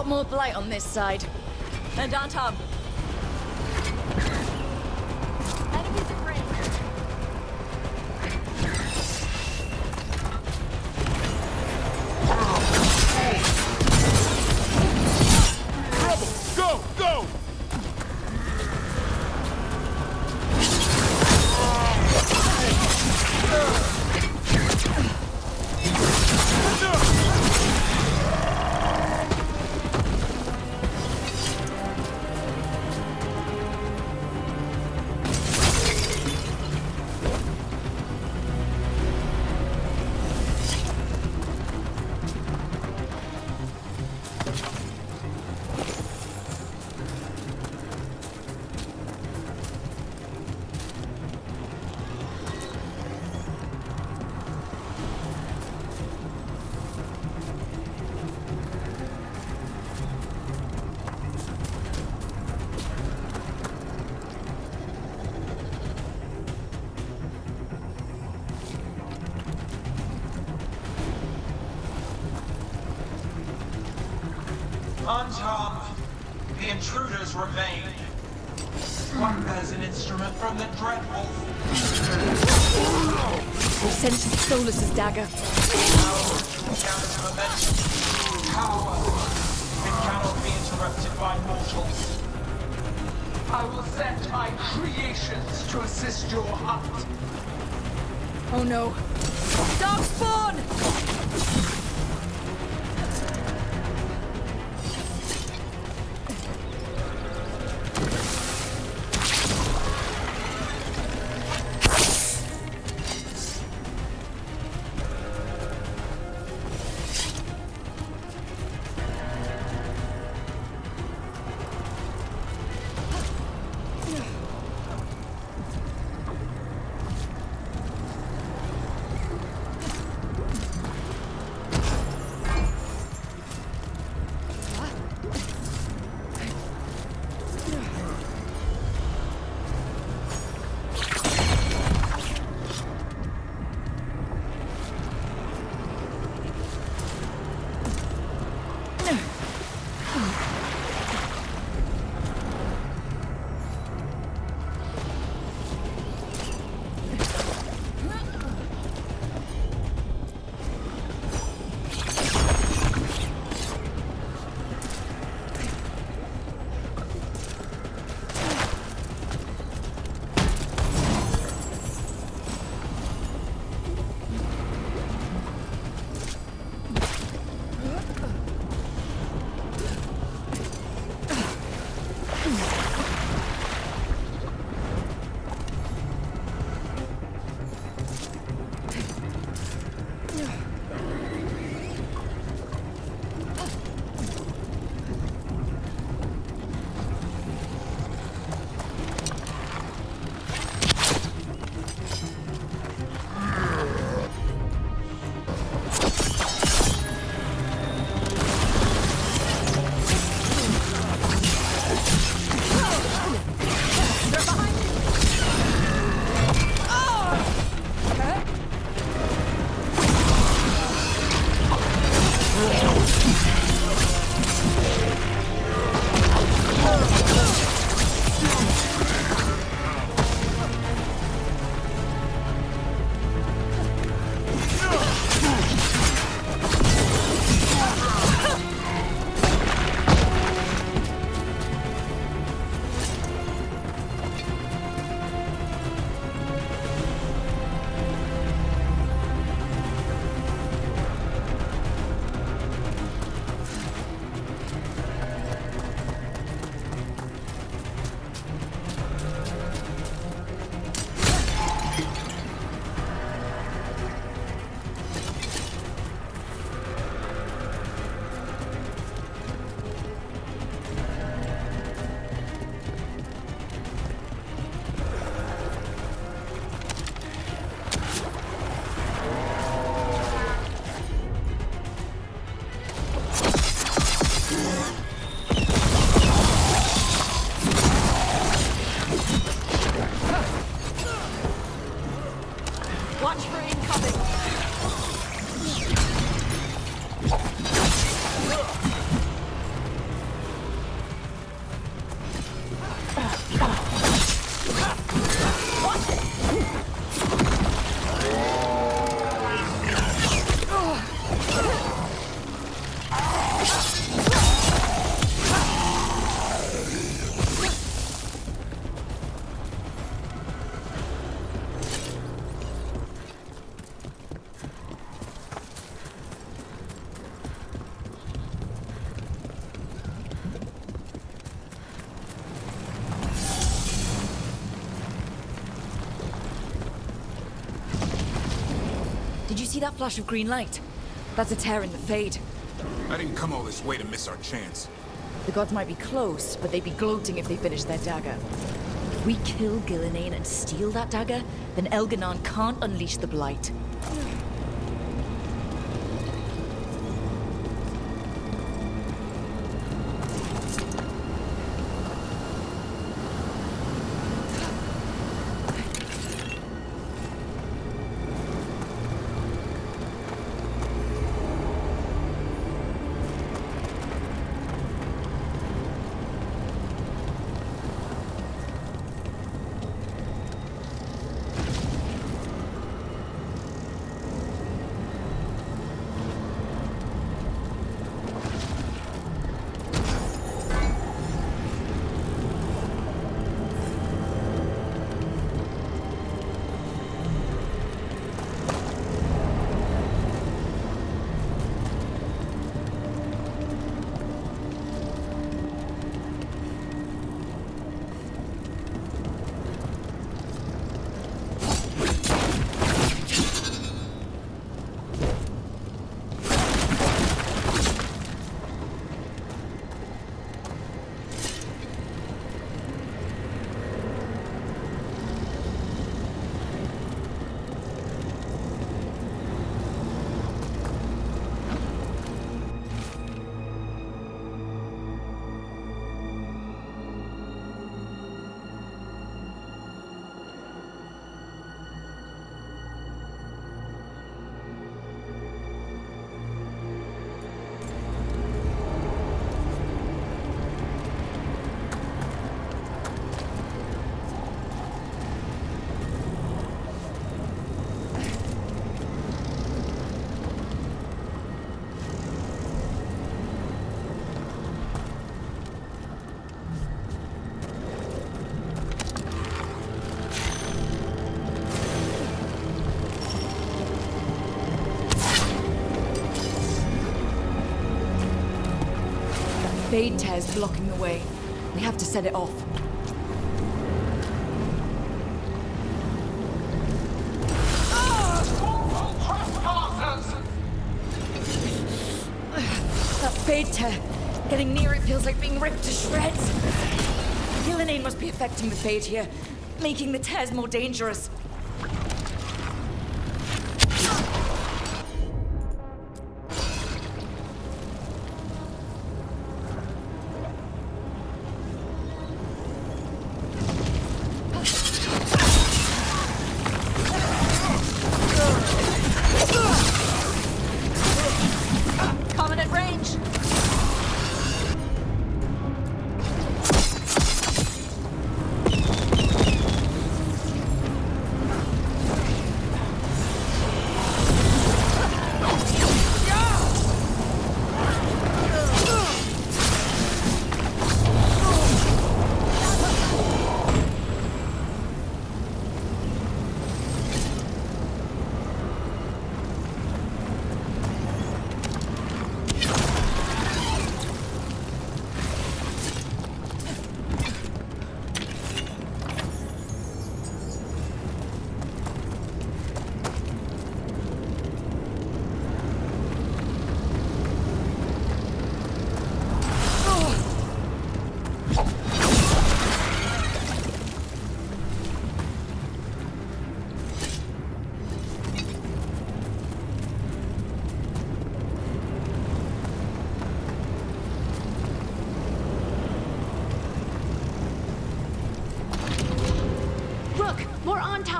lot more blight on this side. And on top. Enemies at range. Rebels, go, go! Tom, the intruders remain. One has an instrument from the Dreadwolf. We sensed Solus's dagger. Power it cannot be interrupted by mortals. I will send my creations to assist your hunt. Oh no. Darkspawn! Did you see that flash of green light? That's a tear in the Fade. I didn't come all this way to miss our chance. The gods might be close, but they'd be gloating if they finished their dagger. If we kill Gillenane and steal that dagger, then Elganon can't unleash the Blight. Fade tear's blocking the way. We have to set it off. That Fade tear. Getting near it feels like being ripped to shreds. Gillenane must be affecting the Fade here, making the tears more dangerous.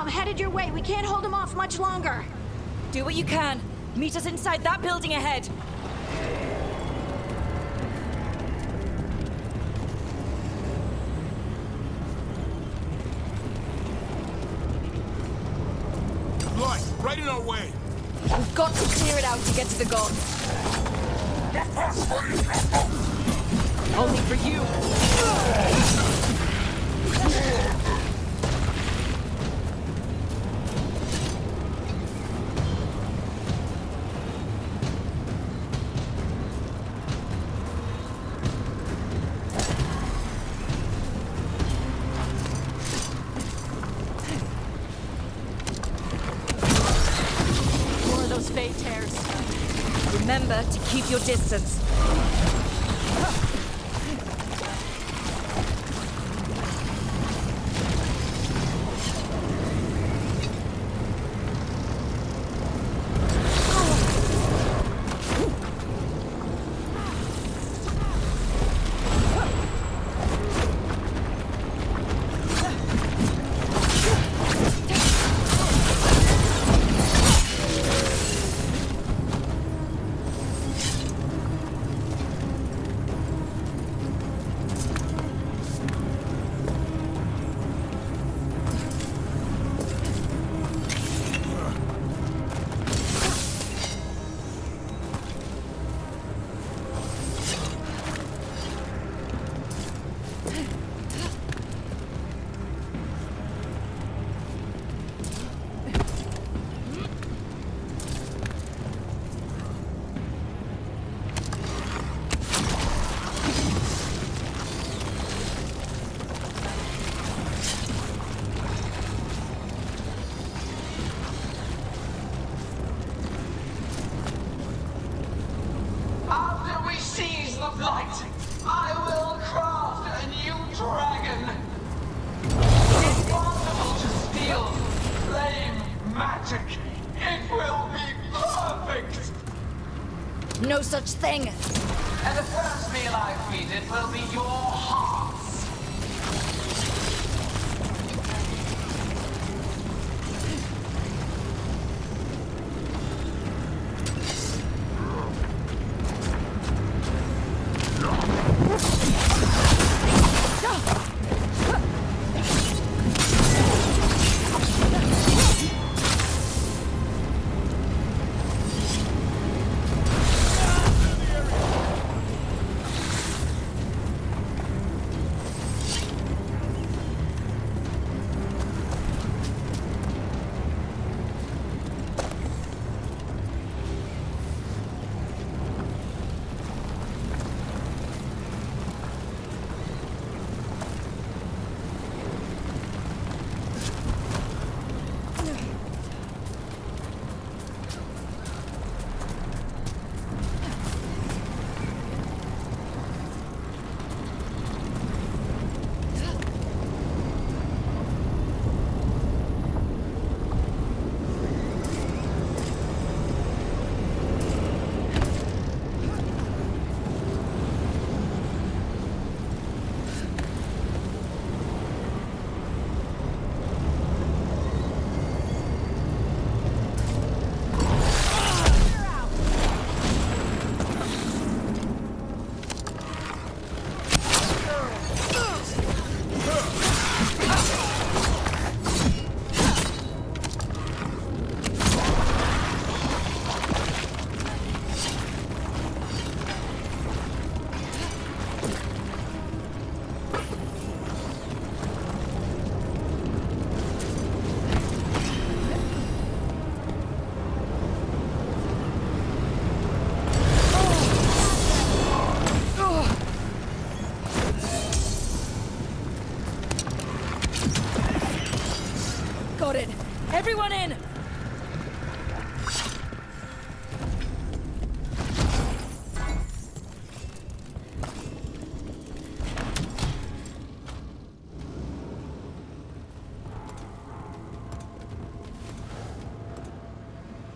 Headed your way. We can't hold him off much longer. Do what you can. Meet us inside that building ahead. Blood, right in our way. We've got to clear it out to get to the gods. Only for you. Fey tears. Remember to keep your distance. After we seize the blight, I will craft a new dragon. It's possible to steal flame magic. It will be perfect. No such thing. And the first meal I feed it will be your hearts. Got it. Everyone in!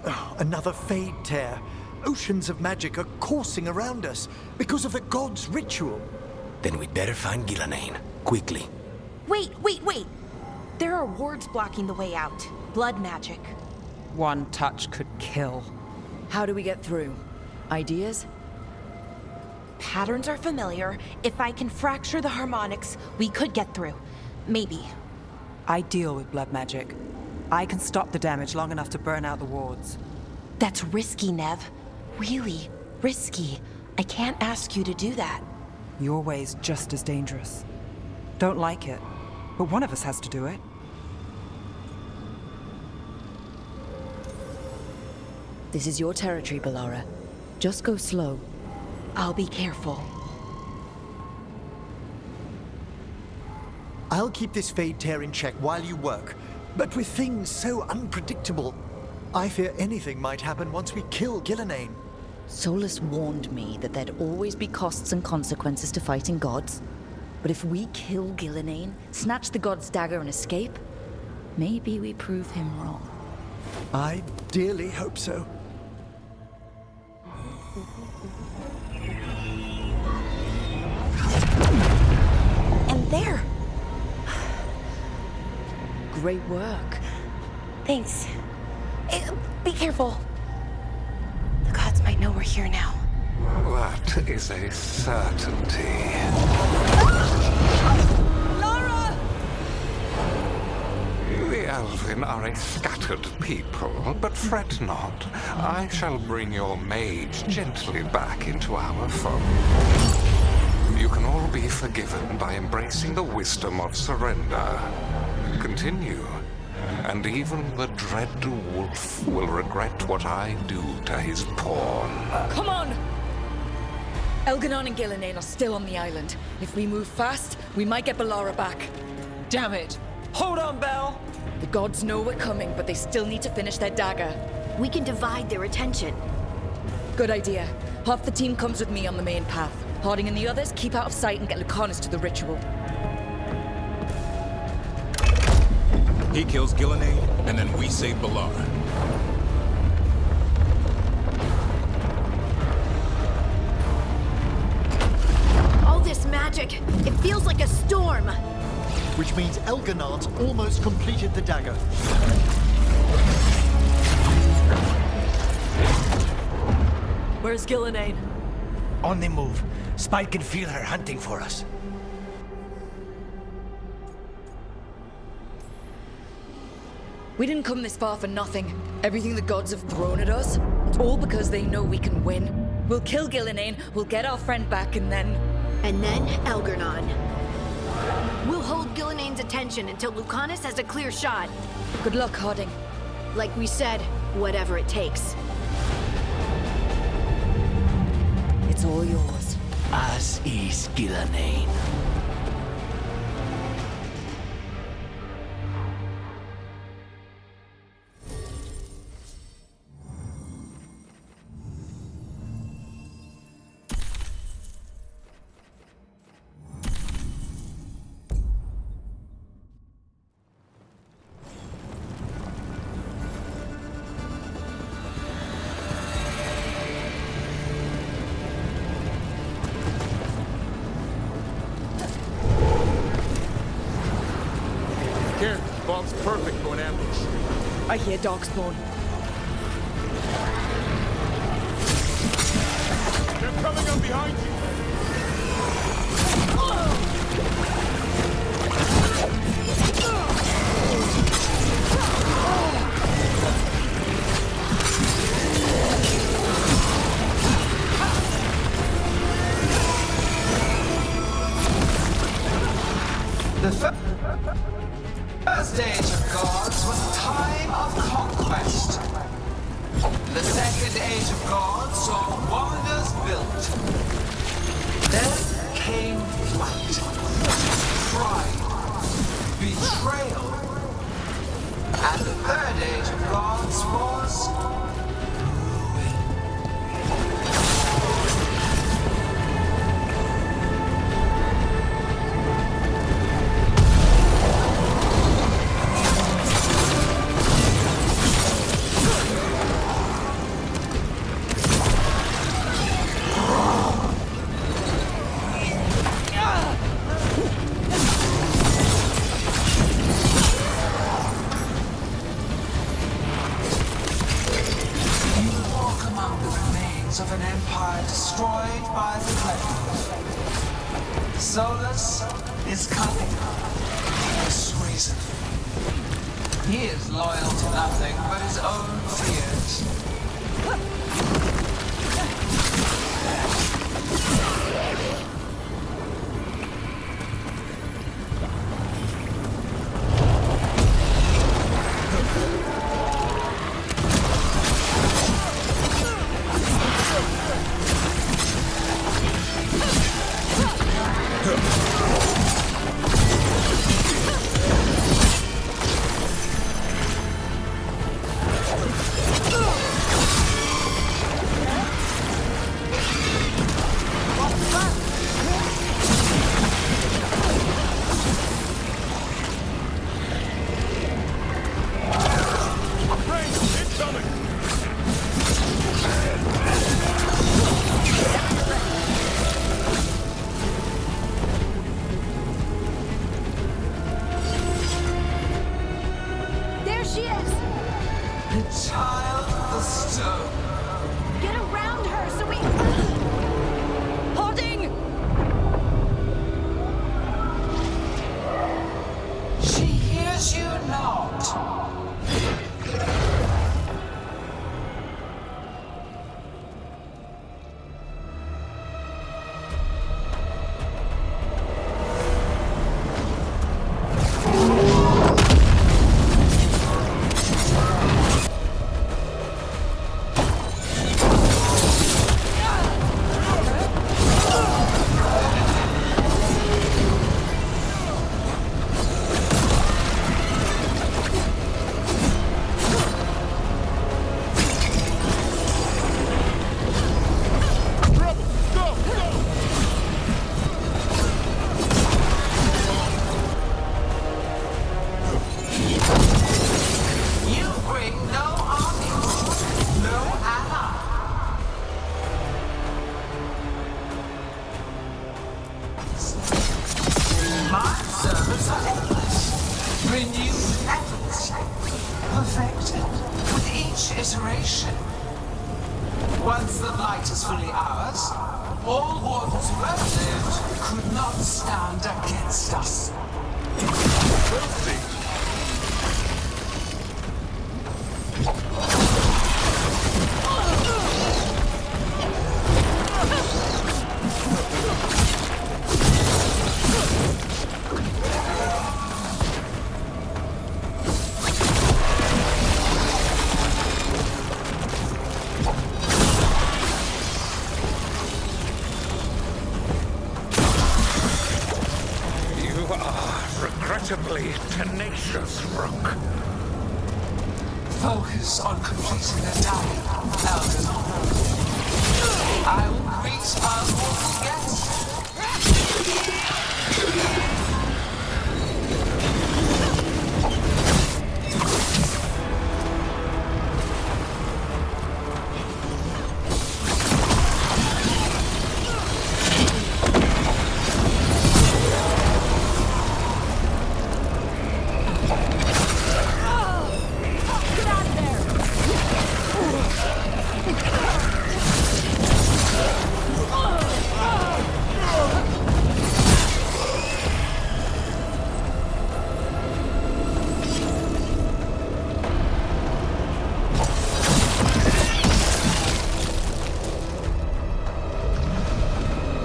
Oh, another Fade tear. Oceans of magic are coursing around us because of the god's ritual. Then we'd better find Ghilanane. Quickly. Wait. There are wards blocking the way out. Blood magic. One touch could kill. How do we get through? Ideas? Patterns are familiar. If I can fracture the harmonics, we could get through. Maybe. I deal with blood magic. I can stop the damage long enough to burn out the wards. That's risky, Nev. Really risky. I can't ask you to do that. Your way's just as dangerous. Don't like it, but one of us has to do it. This is your territory, Bellara. Just go slow. I'll be careful. I'll keep this Fade tear in check while you work, but with things so unpredictable, I fear anything might happen once we kill Gillenane. Solus warned me that there'd always be costs and consequences to fighting gods. But if we kill Gillenane, snatch the god's dagger and escape, maybe we prove him wrong. I dearly hope so. And there! Great work. Thanks. Be careful. The gods might know we're here now. That is a certainty. Lara! The Elven are a scattered people, but fret not. I shall bring your mage gently back into our fold. You can all be forgiven by embracing the wisdom of surrender. Continue, and even the dread wolf will regret what I do to his pawn. Come on! Elganon and Gillenane are still on the island. If we move fast, we might get Balara back. Damn it! Hold on, Belle! The gods know we're coming, but they still need to finish their dagger. We can divide their attention. Good idea. Half the team comes with me on the main path. Harding and the others keep out of sight and get Lucanus to the ritual. He kills Gillenane, and then we save Balara. All this magic, it feels like a storm. Which means Elganon's almost completed the dagger. Where's Gillenane? On the move. Spike can feel her hunting for us. We didn't come this far for nothing. Everything the gods have thrown at us, it's all because they know we can win. We'll kill Gillenane, we'll get our friend back, and then... And then Algernon. We'll hold Gillenane's attention until Lucanus has a clear shot. Good luck, Harding. Like we said, whatever it takes. It's all yours. As is Gillenane. Here, fog's perfect for an ambush. I hear Darkspawn. They're coming up behind you! The first age of gods was a time of conquest. The second age of gods saw wonders built. Then came flight, pride, betrayal. And the third age of gods was of an empire destroyed by the Veilguard. Solus is cunning, persuasive. He is loyal to nothing but his own fears. child of the stone. Get around her so we... Holding! She hears you not. Iteration. Once the light is fully ours, all wardens who have lived could not stand against us. Tenacious, Rook. Focus on completing the diet, Algernon. I will greet our mortal guest.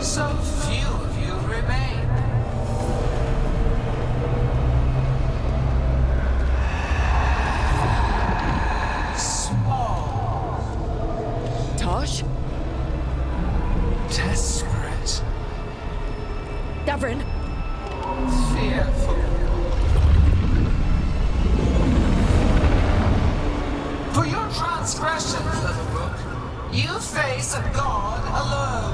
So few of you remain. Small. Tosh? Desperate. Davrin? Fearful. For your transgressions, little Rook, you face a god alone.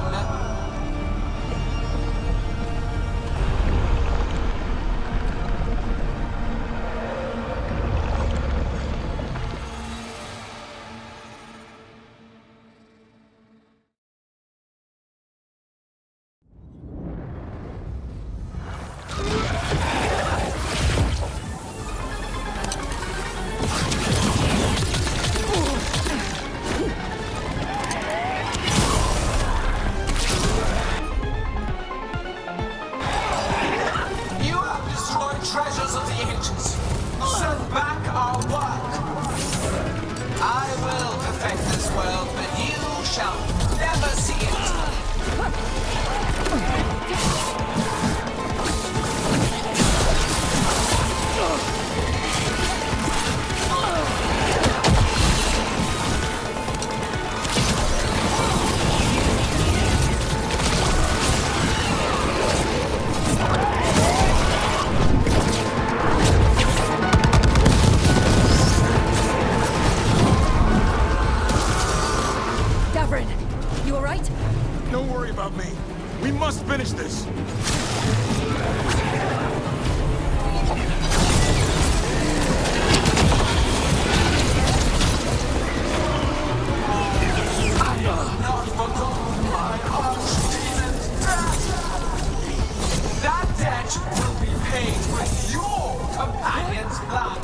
Treasures of the ages. Send back our work. I will perfect this world, but you shall never see it. You alright? Don't worry about me. We must finish this. I have not forgotten my archdemon debt. That debt will be paid with your companion's blood.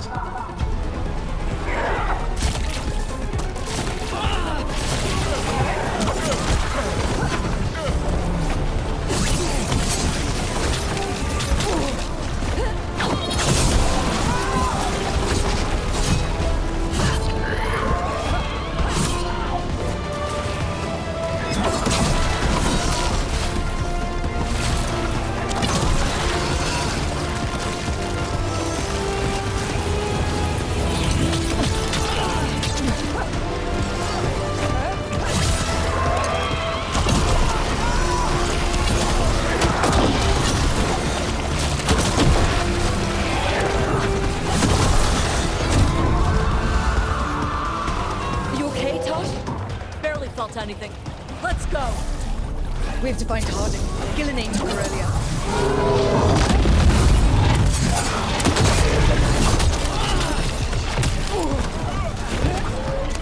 Todd? Barely felt anything. Let's go. We have to find Harding. Gillenane took her earlier.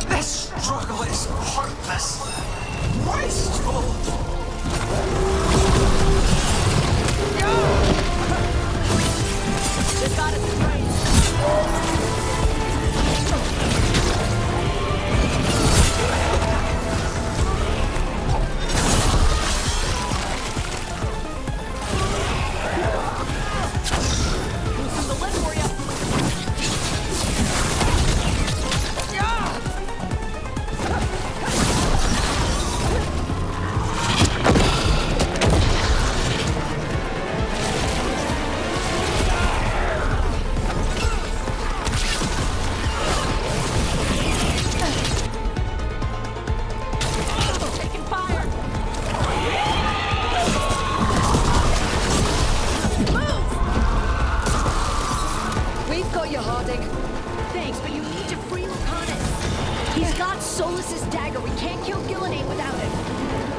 This struggle is hopeless. Wasteful. This got us straight. Thanks, but you need to free Lucanus. He's got Solus's dagger. We can't kill Gillenane without it.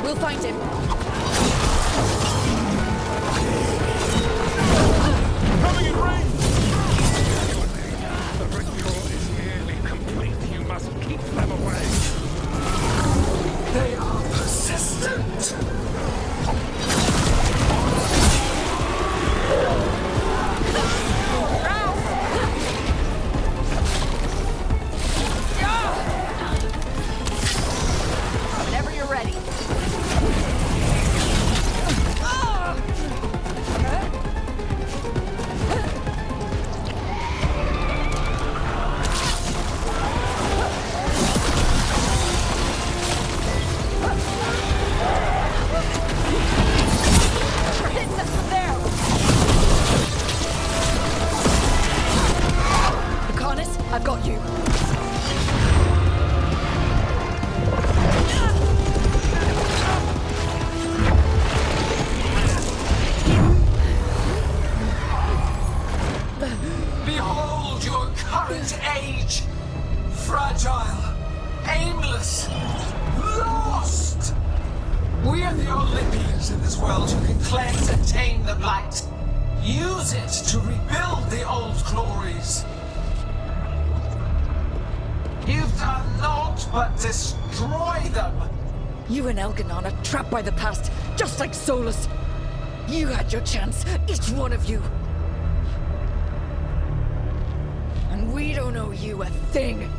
We'll find him. Coming in range! The ritual is nearly complete. You must keep them away. They are persistent. Whenever you're ready. Lucanus, I've got you. Behold your current age. Fragile, aimless, lost. We are the only beings in this world who can cleanse and tame the blight. Use it to rebuild the old glories. You've done naught but destroy them. You and Elganon are trapped by the past, just like Solus. You had your chance, each one of you. And we don't owe you a thing.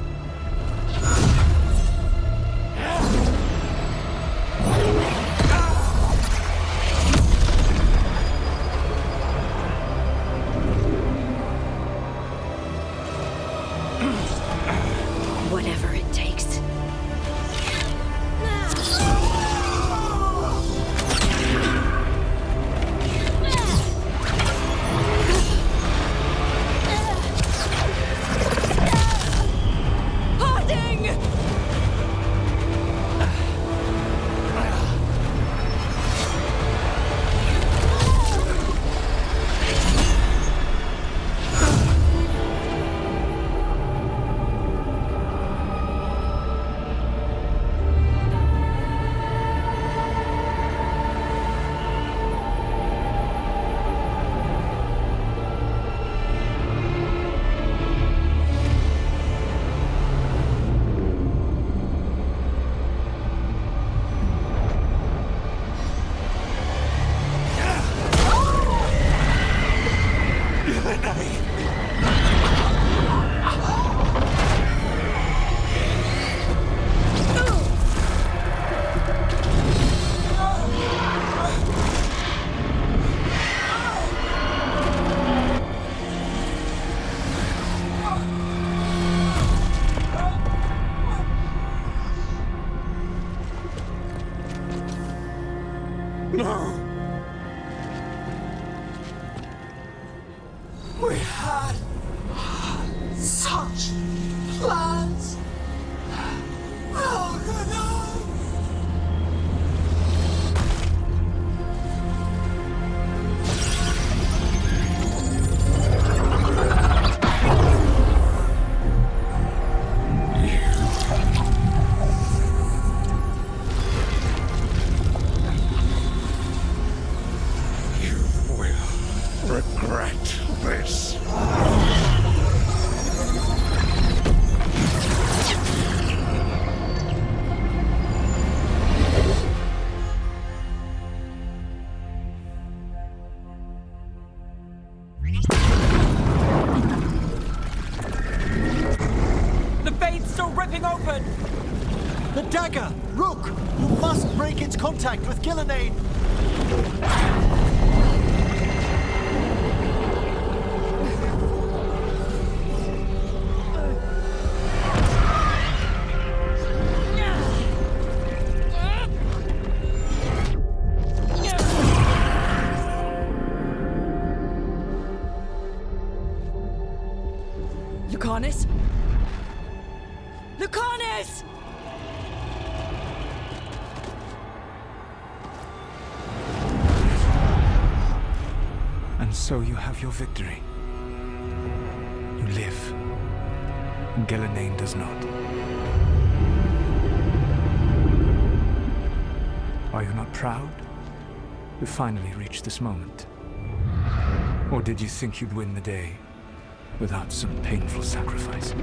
Whatever it takes. Harding! No. We had such plans. Oh, good night. The dagger! Rook! You must break its contact with Gillenane! Lucanus? Lucanus! And so you have your victory. You live. Gillenane does not. Are you not proud? You finally reached this moment. Or did you think you'd win the day without some painful sacrifice?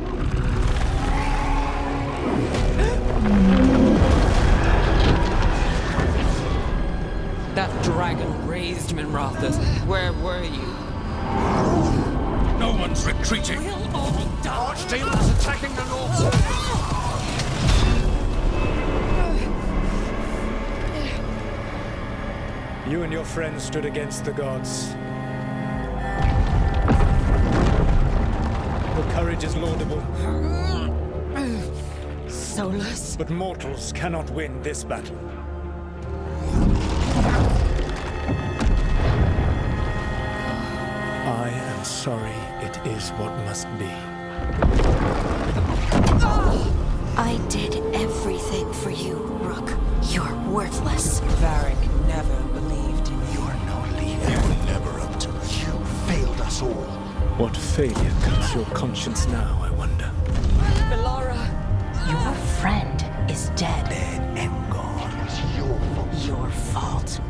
That dragon raised Minrathas. Where were you? No one's retreating. We'll all die. Archdemons attacking the north. You and your friends stood against the gods. Your courage is laudable. Solus? But mortals cannot win this battle. I am sorry it is what must be. I did everything for you, Rook. You're worthless. Varric never believed in you. You're no leader. They were never up to it. You failed us all. What failure cuts your conscience now, I wonder? Belara! Your friend is dead. Dead and gone. It was your fault. Your fault.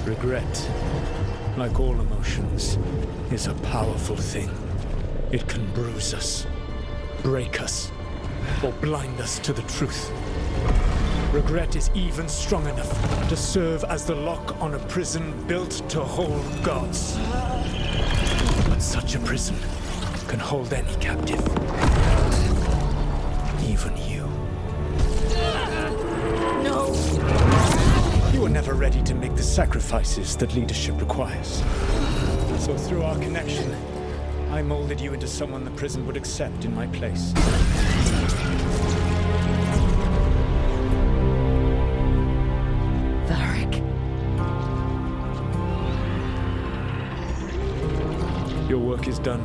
Regret, like all emotions, is a powerful thing. It can bruise us, break us, or blind us to the truth. Regret is even strong enough to serve as the lock on a prison built to hold gods. But such a prison can hold any captive. Even you. No! You were never ready to make the sacrifices that leadership requires. So through our connection, I molded you into someone the prison would accept in my place. Varric. Your work is done.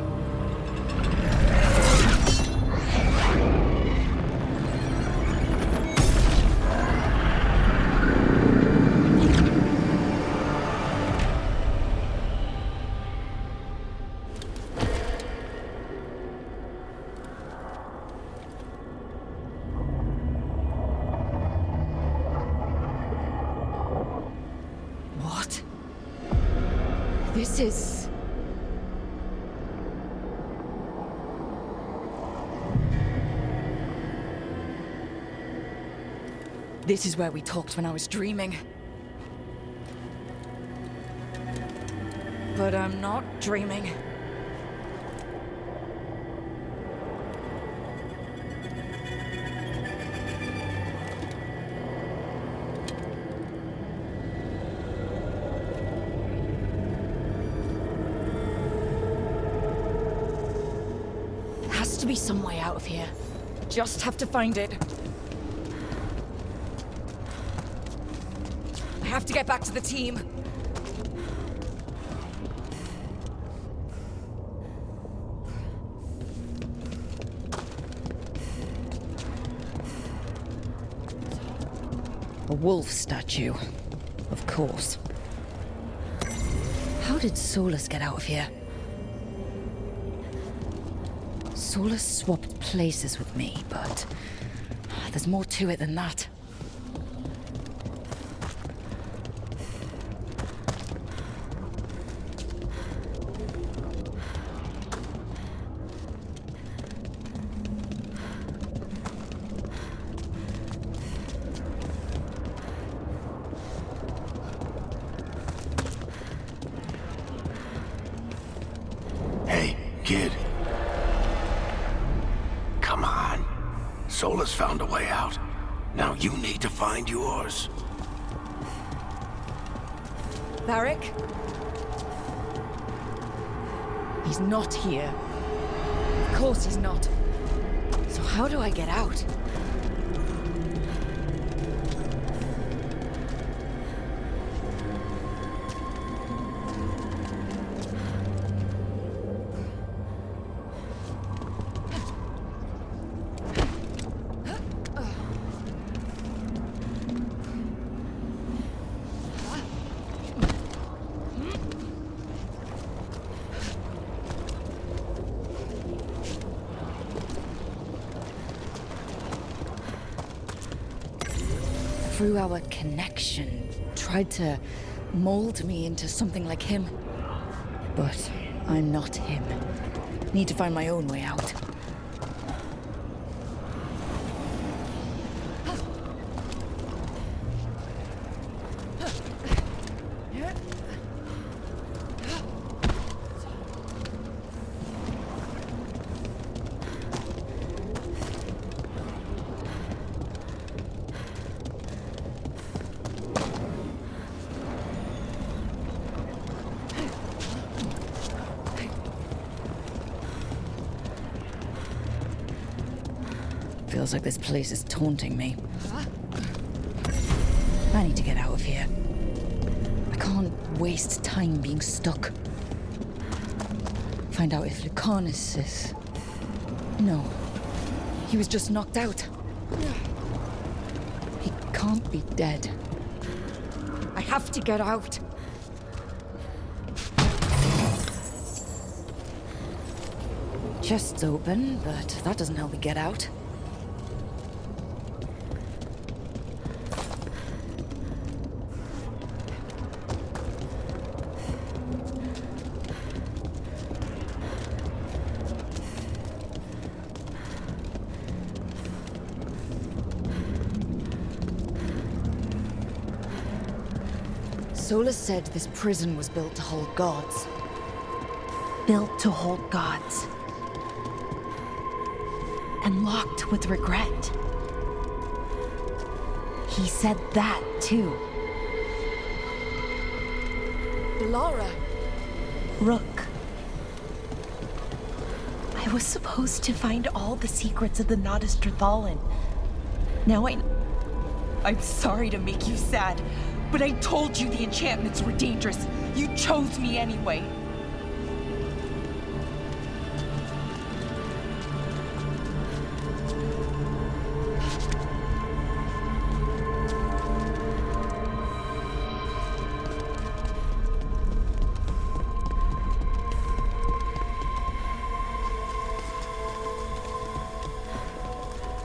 What? This is... This is where we talked when I was dreaming. But I'm not dreaming. Has to be some way out of here. Just have to find it. I have to get back to the team. A wolf statue, of course. How did Solus get out of here? Solus swapped places with me, but there's more to it than that. Hey, kid. Come on. Solus found a way out. Now you need to find yours. Varric? He's not here. Of course he's not. So how do I get out? Through our connection, tried to mold me into something like him. But I'm not him. Need to find my own way out. Feels like this place is taunting me. I need to get out of here. I can't waste time being stuck. Find out if Lucanus is... No. He was just knocked out. He can't be dead. I have to get out. Chest's open, but that doesn't help me get out. Solus said this prison was built to hold gods. Built to hold gods. And locked with regret. He said that, too. Laura. Rook. I was supposed to find all the secrets of the Nodus Trithallan. Now I'm sorry to make you sad, but I told you the enchantments were dangerous. You chose me anyway.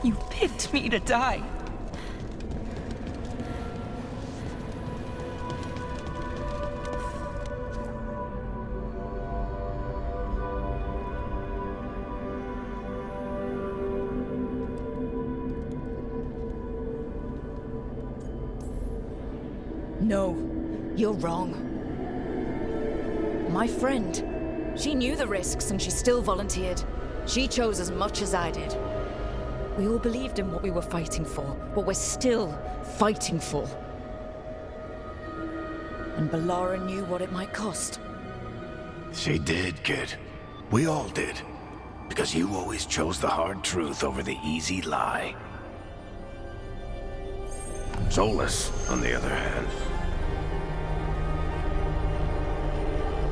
You picked me to die. No, you're wrong. My friend. She knew the risks and she still volunteered. She chose as much as I did. We all believed in what we were fighting for, what we're still fighting for. And Balara knew what it might cost. She did, kid. We all did. Because you always chose the hard truth over the easy lie. Solus, on the other hand.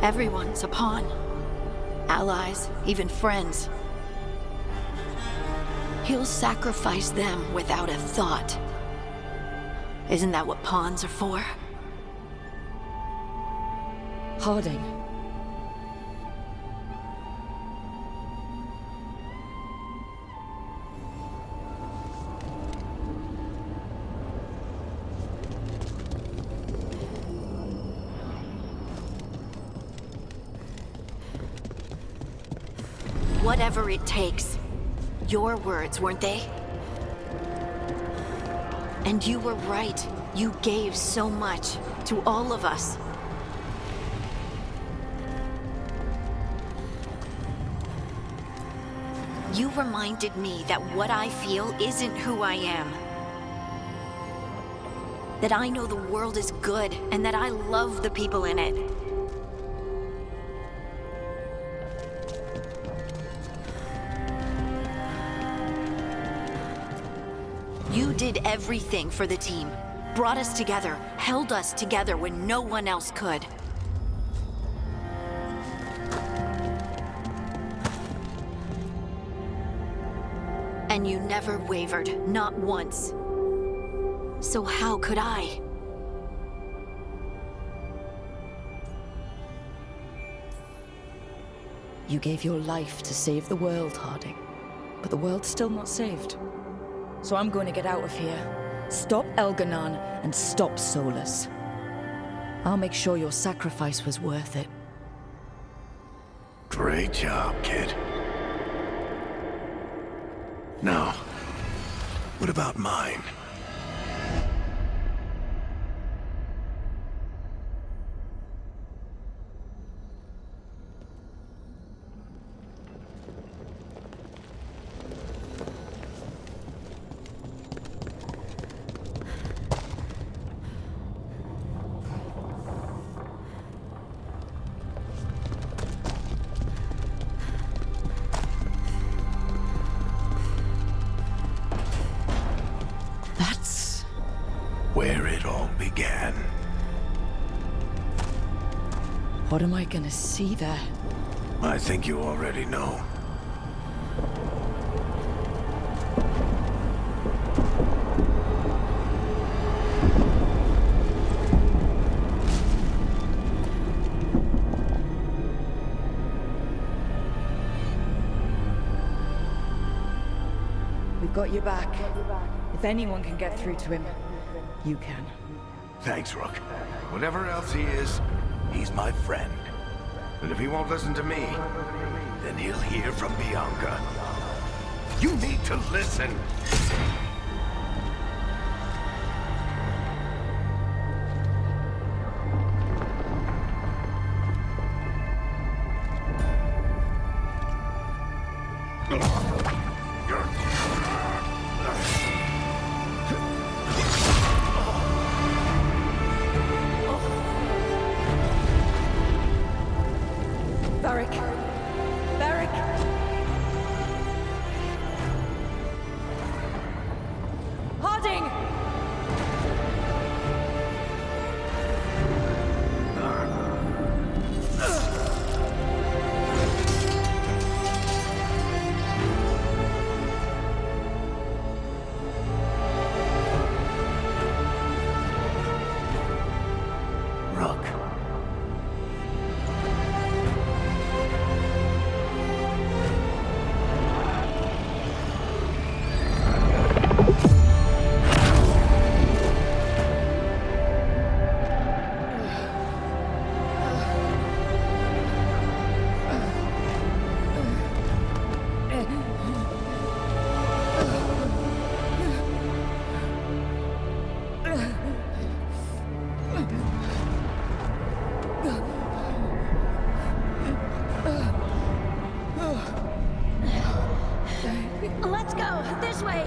Everyone's a pawn. Allies, even friends. He'll sacrifice them without a thought. Isn't that what pawns are for? Harding. Whatever it takes. Your words, weren't they? And you were right. You gave so much to all of us. You reminded me that what I feel isn't who I am. That I know the world is good, and that I love the people in it. You did everything for the team. Brought us together, held us together when no one else could. And you never wavered, not once. So how could I? You gave your life to save the world, Harding. But the world's still not saved. So I'm going to get out of here. Stop Elganon and stop Solus. I'll make sure your sacrifice was worth it. Great job, kid. Now, what about mine? Where it all began. What am I gonna see there? I think you already know. We've got your back. If anyone can get through to him, you can. Thanks, Rook. Whatever else he is, he's my friend. And if he won't listen to me, then he'll hear from Bianca. You need to listen! Let's go! This way!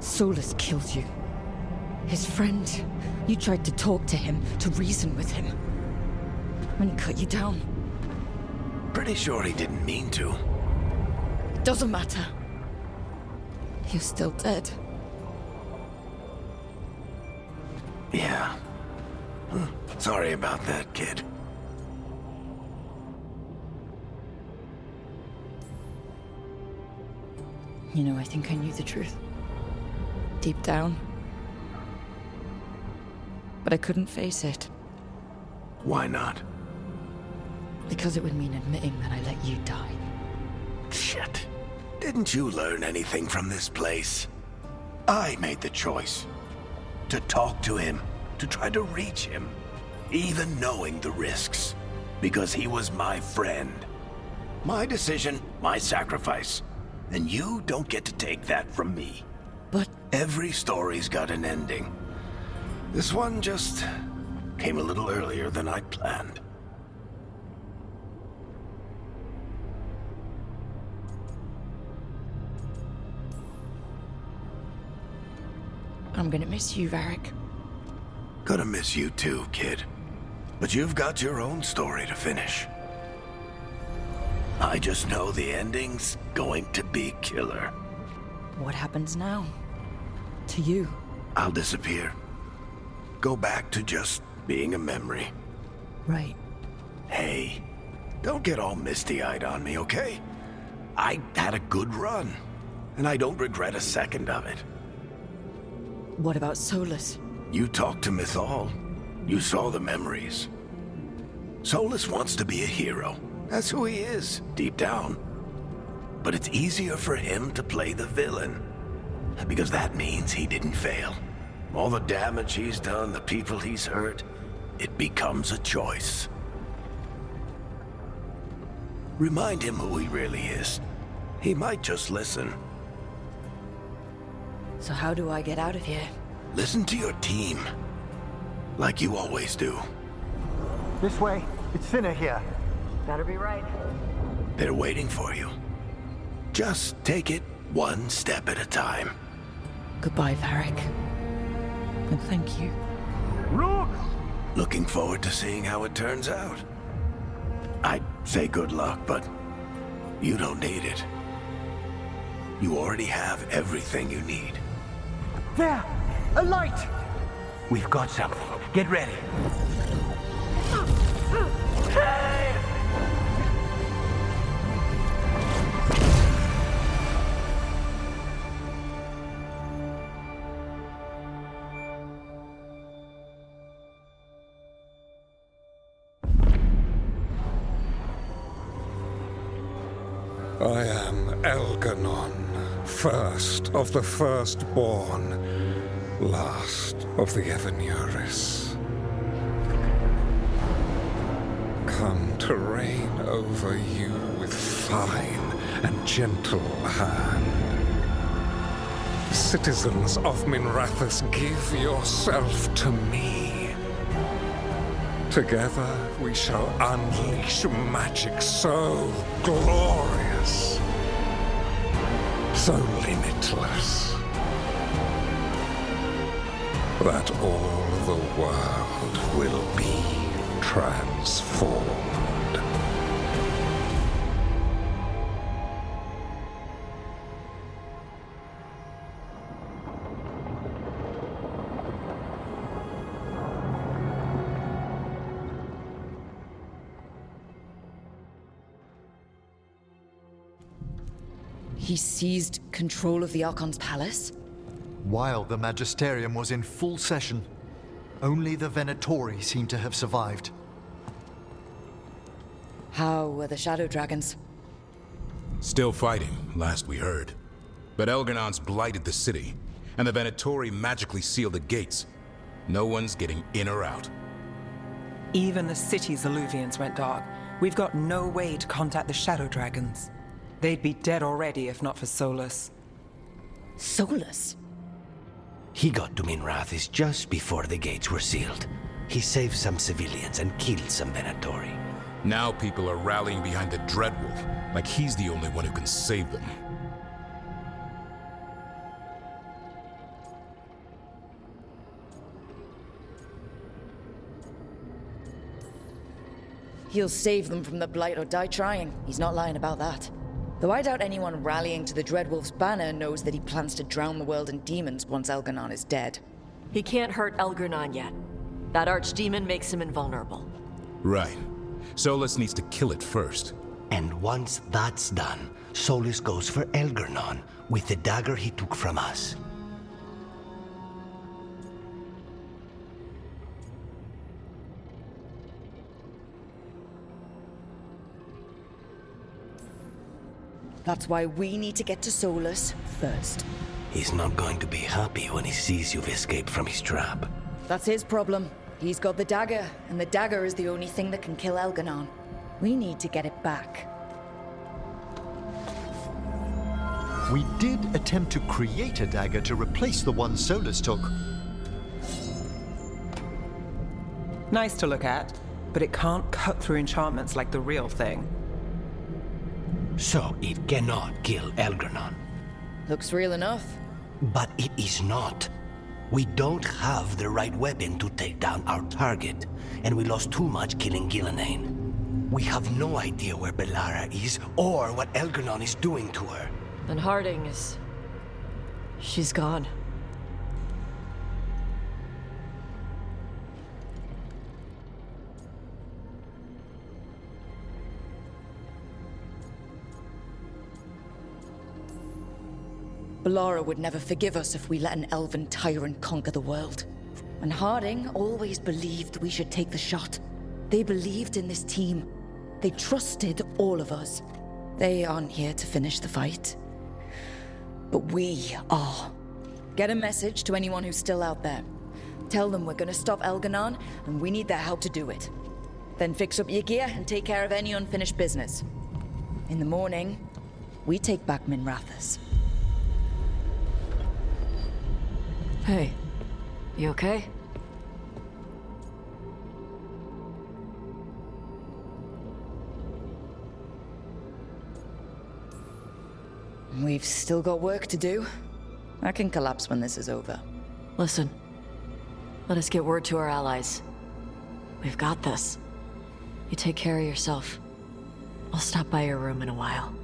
Solus killed you. His friend. You tried to talk to him, to reason with him. And he cut you down. Pretty sure he didn't mean to. It doesn't matter. You're still dead. Yeah. Sorry about that, kid. You know, I think I knew the truth. Deep down. But I couldn't face it. Why not? Because it would mean admitting that I let you die. Shit. Didn't you learn anything from this place? I made the choice. To talk to him, to try to reach him, even knowing the risks. Because he was my friend. My decision, my sacrifice. And you don't get to take that from me. But... Every story's got an ending. This one just came a little earlier than I'd planned. I'm gonna miss you, Varric. Gonna miss you too, kid. But you've got your own story to finish. I just know the ending's going to be killer. What happens now? To you? I'll disappear. Go back to just being a memory. Right. Hey, don't get all misty-eyed on me, okay? I had a good run, and I don't regret a second of it. What about Solus? You talked to Mythal. You saw the memories. Solus wants to be a hero. That's who he is, deep down. But it's easier for him to play the villain. Because that means he didn't fail. All the damage he's done, the people he's hurt, it becomes a choice. Remind him who he really is. He might just listen. So how do I get out of here? Listen to your team. Like you always do. This way. It's thinner here. Better be right. They're waiting for you. Just take it one step at a time. Goodbye, Varric. And thank you. Look! Looking forward to seeing how it turns out. I'd say good luck, but you don't need it. You already have everything you need. There! A light! We've got something. Get ready. I am Elganon, first of the firstborn, last of the Evanuris. Come to reign over you with fine and gentle hand. Citizens of Minrathous, give yourself to me. Together we shall unleash magic so glorious, so limitless, that all the world will be transformed. He seized control of the Archon's palace? While the Magisterium was in full session, only the Venatori seem to have survived. How were the Shadow Dragons? Still fighting, last we heard. But Elganon's blighted the city, and the Venatori magically sealed the gates. No one's getting in or out. Even the city's Illuvians went dark. We've got no way to contact the Shadow Dragons. They'd be dead already if not for Solus. Solus? He got to Minrathous just before the gates were sealed. He saved some civilians and killed some Venatori. Now people are rallying behind the Dreadwolf, like he's the only one who can save them. He'll save them from the Blight or die trying. He's not lying about that. Though I doubt anyone rallying to the Dreadwolf's banner knows that he plans to drown the world in demons once Elganon is dead. He can't hurt Elganon yet. That archdemon makes him invulnerable. Right. Solus needs to kill it first. And once that's done, Solus goes for Elganon with the dagger he took from us. That's why we need to get to Solus first. He's not going to be happy when he sees you've escaped from his trap. That's his problem. He's got the dagger, and the dagger is the only thing that can kill Elganon. We need to get it back. We did attempt to create a dagger to replace the one Solus took. Nice to look at, but it can't cut through enchantments like the real thing. So it cannot kill Elganon. Looks real enough. But it is not. We don't have the right weapon to take down our target, and we lost too much killing Gillenane. We have no idea where Bellara is, or what Elganon is doing to her. And Harding is... she's gone. Bellara would never forgive us if we let an elven tyrant conquer the world. And Harding always believed we should take the shot. They believed in this team. They trusted all of us. They aren't here to finish the fight. But we are. Get a message to anyone who's still out there. Tell them we're gonna stop Elganon, and we need their help to do it. Then fix up your gear and take care of any unfinished business. In the morning, we take back Minrathous. Hey, you okay? We've still got work to do. I can collapse when this is over. Listen, let us get word to our allies. We've got this. You take care of yourself. I'll stop by your room in a while.